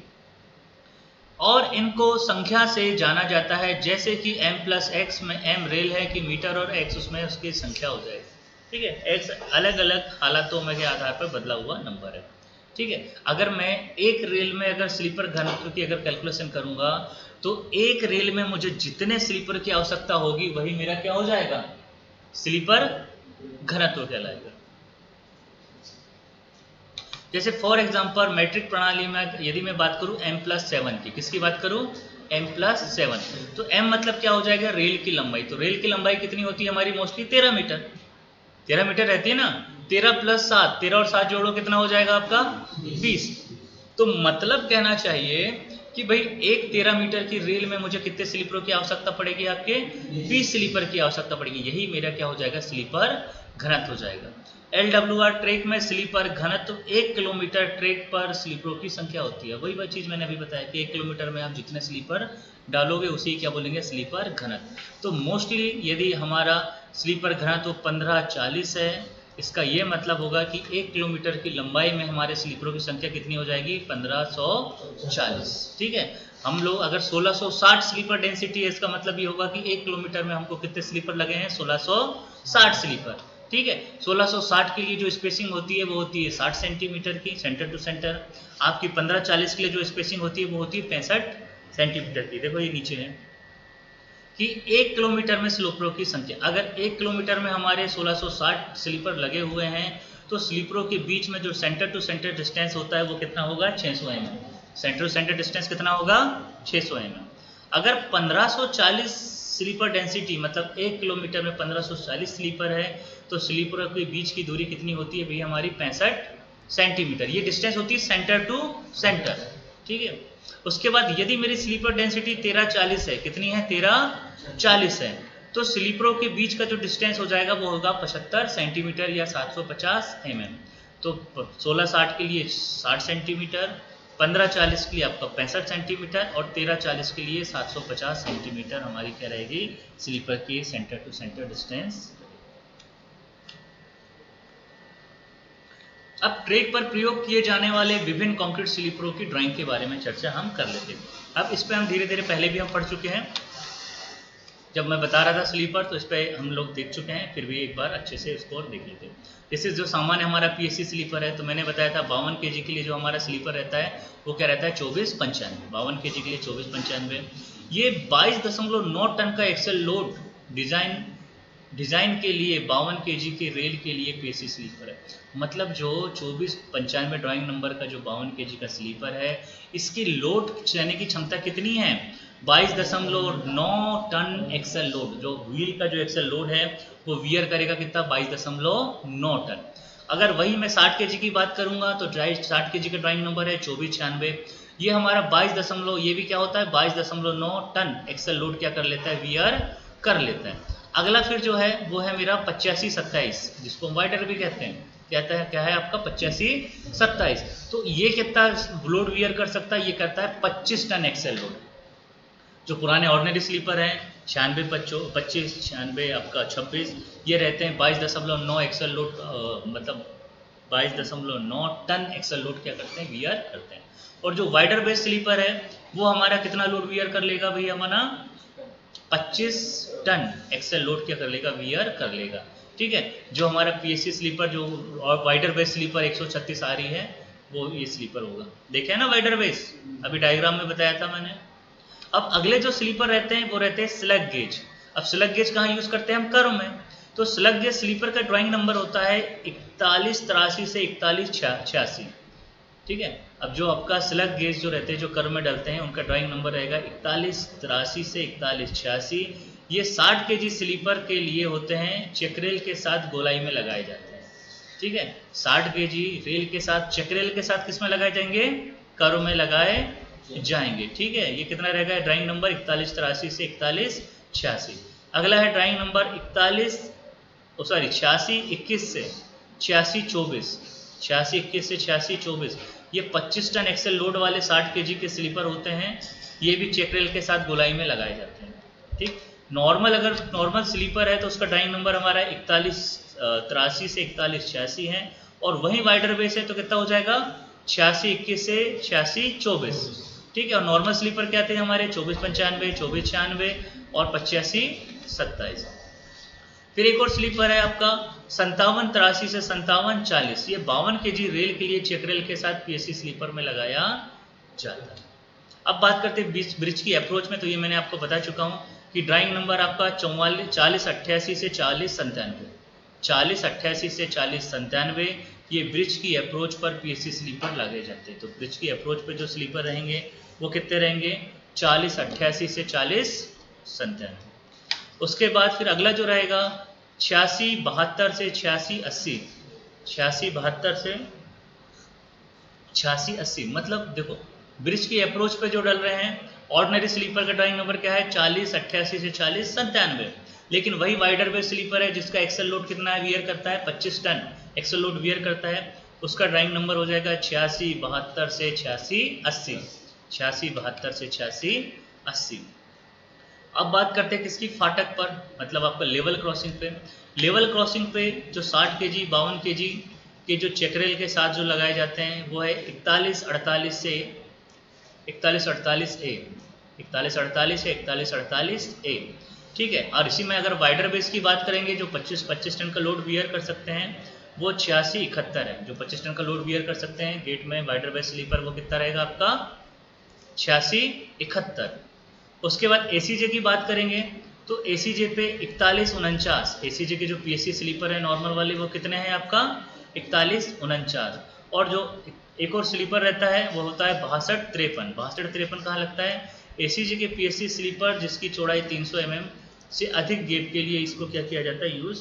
और इनको संख्या से जाना जाता है, जैसे कि m+x में m रेल है कि मीटर और x उसमें उसकी संख्या हो जाएगी, ठीक है। x अलग अलग हालातों में के आधार पर बदला हुआ नंबर है, ठीक है। अगर मैं एक रेल में अगर स्लीपर घनत्व की अगर कैलकुलेशन करूंगा तो एक रेल में मुझे जितने स्लीपर की आवश्यकता होगी वही मेरा क्या हो जाएगा, स्लीपर घनत्व कहलाएगा। जैसे फॉर एग्जांपल मैट्रिक प्रणाली में यदि मैं बात करूं m+7 की, किसकी बात करूं, m+7, तो m मतलब क्या हो जाएगा, रेल की लंबाई। तो रेल की लंबाई कितनी होती है हमारी, मोस्टली 13 मीटर, 13 मीटर रहती है ना। 13 + 7, 13 और 7 जोड़ो कितना हो जाएगा आपका 20। तो मतलब कहना चाहिए कि भाई एक 13 मीटर की रेल में मुझे कितने स्लीपरों की आवश्यकता पड़ेगी, आपके 20 स्लीपर की आवश्यकता पड़ेगी। यही मेरा क्या हो जाएगा, स्लीपर घनत्व हो जाएगा। LWR ट्रैक में स्लीपर घनत्व 1 किलोमीटर ट्रैक पर स्लीपरों की संख्या होती है। वही चीज़ मैंने अभी बताया कि 1 किलोमीटर में आप जितने स्लीपर डालोगे उसी क्या बोलेंगे, स्लीपर घनत्व। तो मोस्टली यदि हमारा स्लीपर घनत्व 1540 है, इसका ये मतलब होगा कि 1 किलोमीटर की लंबाई में हमारे स्लीपरों की संख्या कितनी हो जाएगी, 1540। ठीक है, हम लोग अगर 1660 स्लीपर डेंसिटी है, इसका मतलब ये होगा कि 1 किलोमीटर में हमको कितने स्लीपर लगे हैं, 1660 स्लीपर। ठीक है, 1660 के लिए जो स्पेसिंग होती है वो होती है 60 सेंटीमीटर की, सेंटर टू सेंटर। आपकी 1540 के लिए जो स्पेसिंग होती है वो होती है 65 सेंटीमीटर की। देखो ये नीचे है कि 1 किलोमीटर में स्लीपरों की संख्या, अगर 1 किलोमीटर में हमारे 1660 स्लीपर लगे हुए हैं तो स्लीपरों के बीच में जो सेंटर टू सेंटर डिस्टेंस होता है वो कितना होगा, 600 mm। Centre to centre distance कितना होगा, 600 mm। अगर 1540 स्लीपर डेंसिटी मतलब 1 किलोमीटर में 1540 स्लीपर है तो स्लीपरों के बीच की दूरी कितनी होती है भैया, हमारी 65 सेंटीमीटर। ये डिस्टेंस होती है सेंटर टू सेंटर। ठीक है, उसके बाद यदि मेरी स्लीपर डेंसिटी 1340 है, कितनी है, 1340 है, तो स्लीपरों के बीच का जो डिस्टेंस हो जाएगा वो होगा 75 सेंटीमीटर या 750 mm। तो 1660 के लिए 60 सेंटीमीटर, 1540 के लिए आपका 65 सेंटीमीटर और 1340 के लिए 750 सेंटीमीटर हमारी क्या रहेगी, स्लीपर की सेंटर टू सेंटर डिस्टेंस। अब ट्रैक पर प्रयोग किए जाने वाले विभिन्न कंक्रीट स्लीपरों की ड्राइंग के बारे में चर्चा हम कर लेते हैं। अब इस पे हम धीरे धीरे पहले भी हम पढ़ चुके हैं, जब मैं बता रहा था स्लीपर तो इस पे हम लोग देख चुके हैं, फिर भी एक बार अच्छे से इसको और देख लेते हैं। जैसे जो सामान्य हमारा PSC स्लीपर है, तो मैंने बताया था 52 kg के लिए जो हमारा स्लीपर रहता है वो क्या रहता है, 2495। 52 kg के लिए 2495। ये 22.9 टन का एक्सेल लोड डिज़ाइन के लिए 52 kg के रेल के लिए PSC स्लीपर है। मतलब जो 2495 ड्राइंग नंबर का जो 52 kg का स्लीपर है, इसकी लोड सहने की क्षमता कितनी है, 22.9 टन एक्सेल लोड। जो व्हील का जो एक्सेल लोड है वो वियर करेगा कितना, 22.9 टन। अगर वही मैं 60 kg की बात करूंगा तो 60 kg का ड्राइंग नंबर है 2496। ये हमारा 22 ये भी क्या होता है, 22.9 टन एक्सेल लोड क्या कर लेता है, वियर कर लेता है। अगला फिर जो है वो है मेरा 8527, जिसको वाइडर भी कहते हैं। कहता है क्या है आपका 8527। तो ये कितना लोड वियर कर सकता है, ये करता है 25 टन एक्सेल लोड। जो पुराने ऑर्डिनरी स्लीपर हैं 96 25 96 आपका 26, ये रहते हैं 22.9 एक्सेल लोड, मतलब 22.9 टन एक्सेल लोड क्या करते हैं, वियर करते हैं। और जो वाइडर बेस स्लीपर है वो हमारा कितना लोड वियर कर लेगा भैया, हमारा 25 टन एक्सेल लोड क्या कर लेगा, वियर कर लेगा। ठीक है, जो हमारा PSC स्लीपर जो वाइडर बेस स्लीपर 136 आ रही है वो ये स्लीपर होगा। देखे है ना वाइडर बेस, अभी डायग्राम में बताया था मैंने। अब अगले जो स्लीपर रहते हैं वो रहते हैं स्लग गेज। अब स्लग गेज कहाँ यूज करते हैं हम, कर्व में। तो स्लग गेज स्लीपर का ड्राइंग नंबर होता है 4183 से 4186। ठीक है, अब जो आपका स्लग गेज जो रहते हैं जो कर्व में डलते हैं उनका ड्राइंग नंबर रहेगा 4183 से 4186। ये 60 kg स्लीपर के लिए होते हैं, चेकरेल के साथ गोलाई में लगाए जाते हैं। ठीक है, 60 kg रेल के साथ, चेकरेल के साथ किस में लगाए जाएंगे, कर्व में लगाए जाएंगे। ठीक है, ये कितना रहेगा ड्राइंग नंबर 4183 से 4186। अगला है ड्राइंग नंबर 8621 से 8624। 8621 से 8624 ये 25 टन एक्सेल लोड वाले 60 kg के स्लीपर होते हैं। ये भी चेकरेल के साथ गोलाई में लगाए जाते हैं। ठीक, नॉर्मल अगर नॉर्मल स्लीपर है तो उसका ड्राइंग नंबर हमारा 4183 से 4186 है। और वही वाइडर बेस है तो कितना हो जाएगा 8621 से 8624। ठीक है, और नॉर्मल स्लीपर क्या थे हमारे 2495, 2496 और 8527। फिर एक और स्लीपर है आपका 5783 से 5740। ये 52 kg रेल के लिए चेकरेल के साथ PSC स्लीपर में लगाया जाता है। अब बात करते हैं ब्रिज की अप्रोच में। तो ये मैंने आपको बता चुका हूँ कि ड्राइंग नंबर आपका 4088 से 4097। 4088 से 4097 ये ब्रिज की अप्रोच पर PSC स्लीपर लगाए जाते हैं। तो ब्रिज की अप्रोच पर जो स्लीपर रहेंगे वो कितने रहेंगे, 4088 से 4097। उसके बाद फिर अगला जो रहेगा 8672 से 8680। 8672 से 8680 मतलब देखो ब्रिज की अप्रोच पे जो डल रहे हैं, ऑर्डिनरी स्लीपर का ड्राइंग नंबर क्या है 40, 88 से 40, 97। लेकिन वही वाइडर बेस स्लीपर है जिसका एक्सेल लोड कितना है, वियर करता है 25 टन एक्सेल लोड वियर करता है, उसका ड्राइंग नंबर हो जाएगा 86, 72 से 86, 80, 86, 72 से 86, 80। अब बात करते हैं किसकी, फाटक पर, मतलब आपका लेवल क्रॉसिंग पे। लेवल क्रॉसिंग पे जो 60 kg 52 kg के जो चेकरेल के साथ जो लगाए जाते हैं वो है 4148 से 4148 ए, 4148 है 4148 ए, ठीक है। और इसी में अगर वाइडर बेस की बात करेंगे जो 25 टन का लोड वियर कर सकते हैं वो 8671 है, जो 25 टन का लोड वियर कर सकते हैं गेट में वाइडर बेस स्लीपर, वो कितना रहेगा आपका 8671। उसके बाद एसीजे की बात करेंगे तो एसीजे पे 4149, एसीजे के जो पीएससी स्लीपर है नॉर्मल वाले वो कितने हैं आपका 4149। और जो एक और स्लीपर रहता है वो होता है 6253, 6253 कहाँ लगता है, एसीजे के पीएससी स्लीपर जिसकी चौड़ाई 300 mm से अधिक गेप के लिए इसको क्या किया जाता है, यूज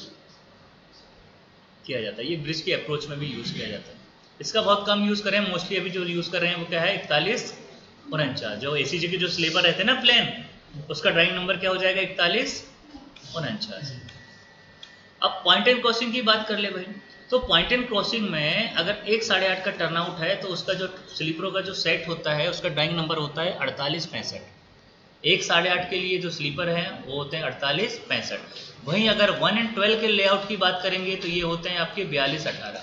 किया जाता है। ये ब्रिज की अप्रोच में भी यूज किया जाता है, इसका बहुत कम यूज करें, मोस्टली अभी जो यूज कर रहे हैं वो क्या है 4149। जो एसीजे के जो स्लीपर रहते हैं ना प्लेन, उसका ड्राइंग नंबर क्या हो जाएगा 4149। अब पॉइंट एंड क्रॉसिंग की बात कर ले भाई, तो पॉइंट एंड क्रॉसिंग में अगर 1 8.5 का टर्नआउट है तो उसका जो स्लीपरों का जो सेट होता है उसका ड्राइंग नंबर होता है 4865। 1 8.5 के लिए जो स्लीपर है वो होते हैं 4865। वहीं अगर 1 and 12 के लेआउट की बात करेंगे तो ये होते हैं आपके 4218।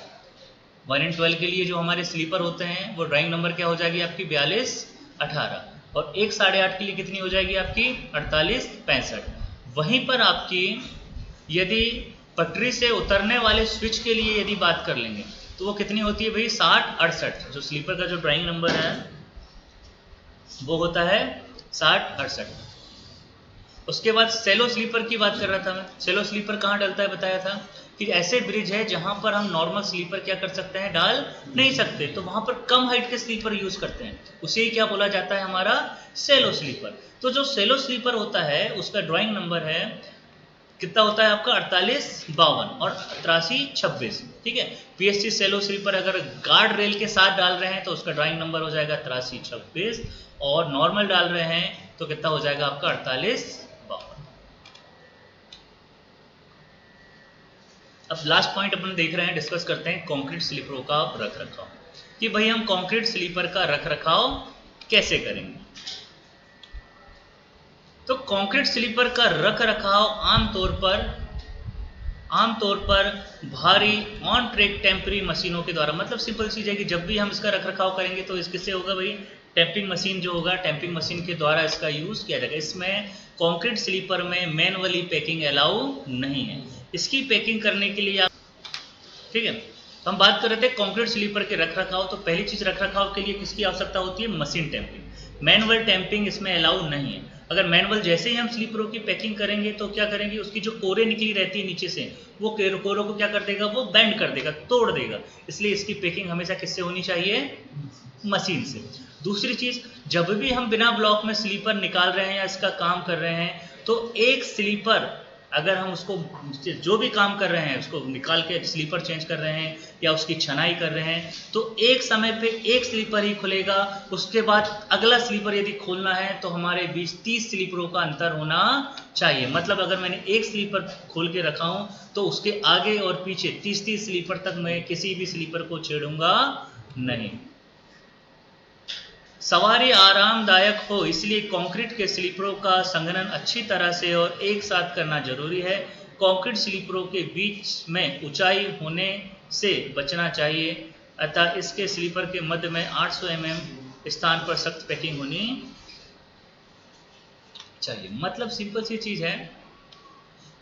1 and 12 के लिए जो हमारे स्लीपर होते हैं वो ड्राइंग नंबर क्या हो जाएगी आपकी 4218, और 1 8.5 के लिए कितनी हो जाएगी आपकी 4865। वहीं पर आपकी यदि पटरी से उतरने वाले स्विच के लिए यदि बात कर लेंगे तो वो कितनी होती है भाई 6068। जो स्लीपर का जो ड्राइंग नंबर है वो होता है 6068। उसके बाद सेलो स्लीपर की बात कर रहा था मैं, सेलो स्लीपर कहाँ डलता है बताया था कि ऐसे ब्रिज है जहां पर हम नॉर्मल स्लीपर क्या कर सकते हैं, डाल नहीं सकते, तो वहां पर कम हाइट के स्लीपर यूज करते हैं, उसे ही क्या बोला जाता है हमारा सेलो स्लीपर। तो जो सेलो स्लीपर होता है उसका ड्राइंग नंबर है कितना होता है आपका 4852 और 8326, ठीक है। पीएससी सेलो स्लीपर अगर गार्ड रेल के साथ डाल रहे हैं तो उसका ड्राइंग नंबर हो जाएगा 8326, और नॉर्मल डाल रहे हैं तो कितना हो जाएगा आपका 4852। अब लास्ट पॉइंट अपन देख रहे हैं, डिस्कस करते हैं कंक्रीट स्लीपरों का रख रखाव, कि भाई हम कंक्रीट स्लीपर का रख रखाव कैसे करेंगे। तो कंक्रीट स्लीपर का रख रखाव आमतौर पर भारी ऑन ट्रैक टेम्परी मशीनों के द्वारा, मतलब सिंपल चीज है कि जब भी हम इसका रख रखाव करेंगे तो किससे होगा भाई, टैंपिंग मशीन जो होगा, टैंपिंग मशीन के द्वारा इसका यूज किया जाएगा। इसमें कंक्रीट स्लीपर में मैनुअली पैकिंग अलाउ नहीं है, इसकी पैकिंग करने के लिए आप, ठीक है। तो हम बात कर रहे थे कंक्रीट स्लीपर के रख रखाव, तो पहली चीज रख रखाव के लिए किसकी आवश्यकता होती है, मशीन टैंपिंग। मैनुअल टैंपिंग इसमें अलाउ नहीं है। अगर मैनुअल जैसे ही हम स्लीपरों की पैकिंग करेंगे तो क्या करेंगे, उसकी जो कोरे निकली रहती है नीचे से, वो कोरों को क्या कर देगा, वो बेंड कर देगा, तोड़ देगा, इसलिए इसकी पैकिंग हमेशा किससे होनी चाहिए, मशीन से। दूसरी चीज, जब भी हम बिना ब्लॉक में स्लीपर निकाल रहे हैं या इसका काम कर रहे हैं तो एक स्लीपर अगर हम उसको जो भी काम कर रहे हैं उसको निकाल के स्लीपर चेंज कर रहे हैं या उसकी छनाई कर रहे हैं तो एक समय पे एक स्लीपर ही खुलेगा, उसके बाद अगला स्लीपर यदि खोलना है तो हमारे बीच 30 स्लीपरों का अंतर होना चाहिए। मतलब अगर मैंने एक स्लीपर खोल के रखा हूं तो उसके आगे और पीछे 30 स्लीपर तक मैं किसी भी स्लीपर को छेड़ूंगा नहीं। सवारी आरामदायक हो इसलिए कंक्रीट के स्लीपरों का संघनन अच्छी तरह से और एक साथ करना जरूरी है। कंक्रीट स्लीपरों के बीच में ऊंचाई होने से बचना चाहिए, अतः इसके स्लीपर के मध्य में 800 mm स्थान पर सख्त पैकिंग होनी चाहिए। मतलब सिंपल सी चीज है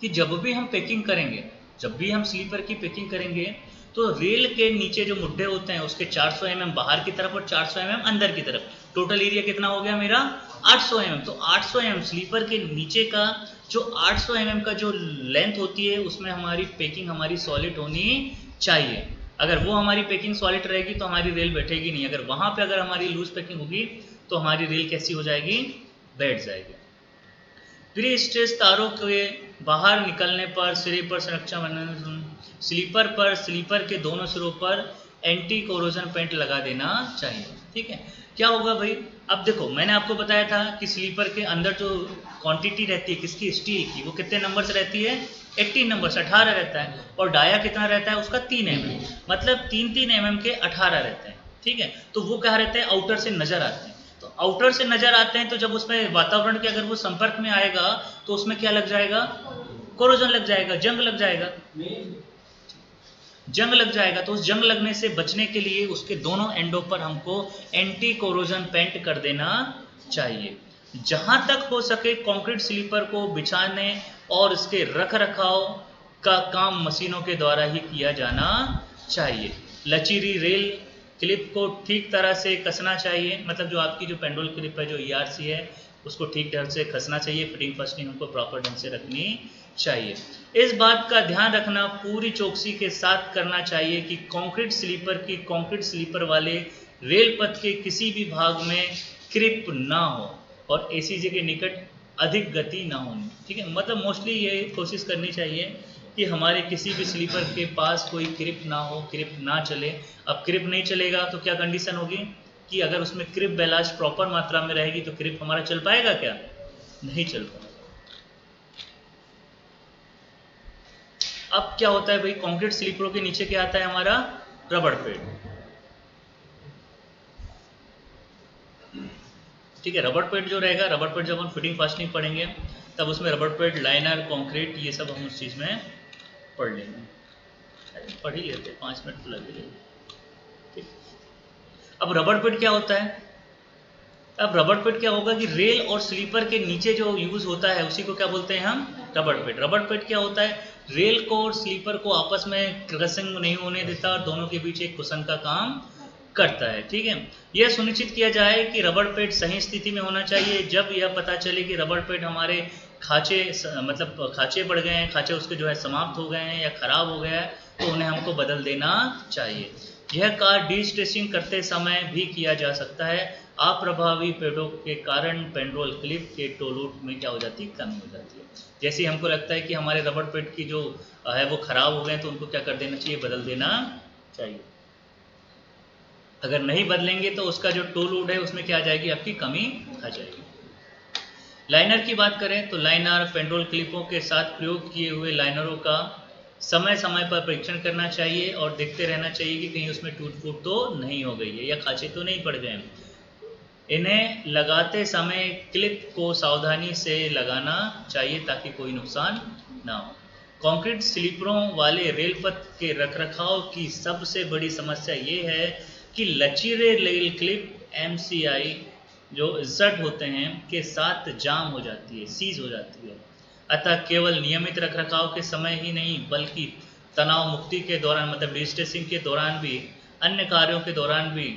कि जब भी हम पैकिंग करेंगे, जब भी हम स्लीपर की पैकिंग करेंगे तो रेल के नीचे जो मुड्ढे होते हैं उसके 400 mm बाहर की तरफ और 400 mm अंदर की तरफ, टोटल एरिया कितना हो गया मेरा 800 mm। तो 800 mm स्लीपर के नीचे का जो 800 mm का जो लेंथ होती है उसमें हमारी पैकिंग हमारी सॉलिड होनी चाहिए। अगर वो हमारी पैकिंग सॉलिड रहेगी तो हमारी रेल बैठेगी नहीं, अगर वहां पे अगर हमारी लूज पैकिंग होगी तो हमारी रेल कैसी हो जाएगी, बैठ जाएगी। प्री स्ट्रेस तारों के बाहर निकलने पर सिरे पर संरक्षण बनने, स्लीपर के दोनों सिरों पर एंटी कोरोजन पेंट लगा देना चाहिए। ठीक है। क्या होगा भाई, अब देखो मैंने आपको बताया था कि स्लीपर के अंदर जो क्वांटिटी रहती है किसकी, स्टील की, वो कितने नंबर से रहती है, 18 नंबर से, 18 रहता है। और डाया कितना रहता है उसका, 3 mm, मतलब 3-3 mm के 18 रहते हैं, ठीक है। तो वो क्या रहते हैं, आउटर से नजर आते हैं। तो आउटर से नजर आते हैं तो जब उसमें वातावरण के अगर वो संपर्क में आएगा तो उसमें क्या लग जाएगा, कोरोजन लग जाएगा, जंग लग जाएगा, जंग लग जाएगा। तो उस जंग लगने से बचने के लिए उसके दोनों एंडों पर हमको एंटी कोरोजन पेंट कर देना चाहिए। जहां तक हो सके कंक्रीट स्लीपर को बिछाने और इसके रख रखाव का काम मशीनों के द्वारा ही किया जाना चाहिए। लचीली रेल क्लिप को ठीक तरह से कसना चाहिए, मतलब जो आपकी जो पेंडोल क्लिप है, जो ERC है, उसको ठीक ढंग से कसना चाहिए। फिटिंग फस्टिंग हमको प्रॉपर ढंग से रखनी चाहिए। इस बात का ध्यान रखना पूरी चौकसी के साथ करना चाहिए कि कंक्रीट स्लीपर वाले रेल पथ के किसी भी भाग में क्रिप ना हो और ACJ के निकट अधिक गति ना होनी, ठीक है। मतलब मोस्टली ये कोशिश करनी चाहिए कि हमारे किसी भी स्लीपर के पास कोई क्रिप ना हो, क्रिप ना चले। अब क्रिप नहीं चलेगा तो क्या कंडीशन होगी कि अगर उसमें क्रिप बैलास्ट प्रॉपर मात्रा में रहेगी तो क्रिप हमारा चल पाएगा क्या, नहीं चल पाएगा। अब क्या होता है भाई, कंक्रीट स्लीपरों के नीचे क्या आता है हमारा, रबड़ पैड, ठीक है। रबड़ पैड जो रहेगा, रबड़ पैड जब हम फिटिंग फास्टनिंग पढ़ेंगे तब उसमें रबड़ पैड, लाइनर, कंक्रीट, ये सब हम उस चीज में पढ़ लेंगे, पढ़ ही लेते, 5 मिनट तो लगेंगे, ठीक। अब रबड़ पैड क्या होता है, अब रबड़ पैड क्या होगा कि रेल और स्लीपर के नीचे जो यूज होता है उसी को क्या बोलते हैं हम, रबड़ पैड। रबड़ पैड क्या होता है, रेल को और स्लीपर को आपस में क्रसिंग नहीं होने देता और दोनों के बीच एक कुशन का काम करता है, ठीक है। यह सुनिश्चित किया जाए कि रबड़ पैड सही स्थिति में होना चाहिए। जब यह पता चले कि रबड़ पैड हमारे खांचे, मतलब खांचे बढ़ गए हैं, खांचे उसके जो है समाप्त हो गए हैं या खराब हो गया है, तो उन्हें हमको बदल देना चाहिए। यह कार्य डिस्ट्रेसिंग करते समय भी किया जा सकता है। अप्रभावी पेड़ों के कारण पेंडोल क्लिप के टोलूट में क्या हो जाती है, कमी हो जाती है। जैसे हमको लगता है कि हमारे रबड़ पैड की जो है वो खराब हो गए तो उनको क्या कर देना चाहिए, बदल देना चाहिए। अगर नहीं बदलेंगे तो उसका जो टोलूट है उसमें क्या आ जाएगी, आपकी कमी आ जाएगी। लाइनर की बात करें तो लाइनर, पेंडोल क्लिपों के साथ प्रयोग किए हुए लाइनरों का समय समय पर परीक्षण करना चाहिए और देखते रहना चाहिए कि कहीं उसमें टूट फूट तो नहीं हो गई है या खांचे तो नहीं पड़ गए। इन्हें लगाते समय क्लिप को सावधानी से लगाना चाहिए ताकि कोई नुकसान ना हो। कंक्रीट स्लीपरों वाले रेल पथ के रखरखाव की सबसे बड़ी समस्या ये है कि लचीले रेल क्लिप MCI जो इंसर्ट होते हैं के साथ जाम हो जाती है, सीज हो जाती है। अतः केवल नियमित रखरखाव के समय ही नहीं बल्कि तनाव मुक्ति के दौरान, मतलब डिस्ट्रेसिंग के दौरान भी, अन्य कार्यों के दौरान भी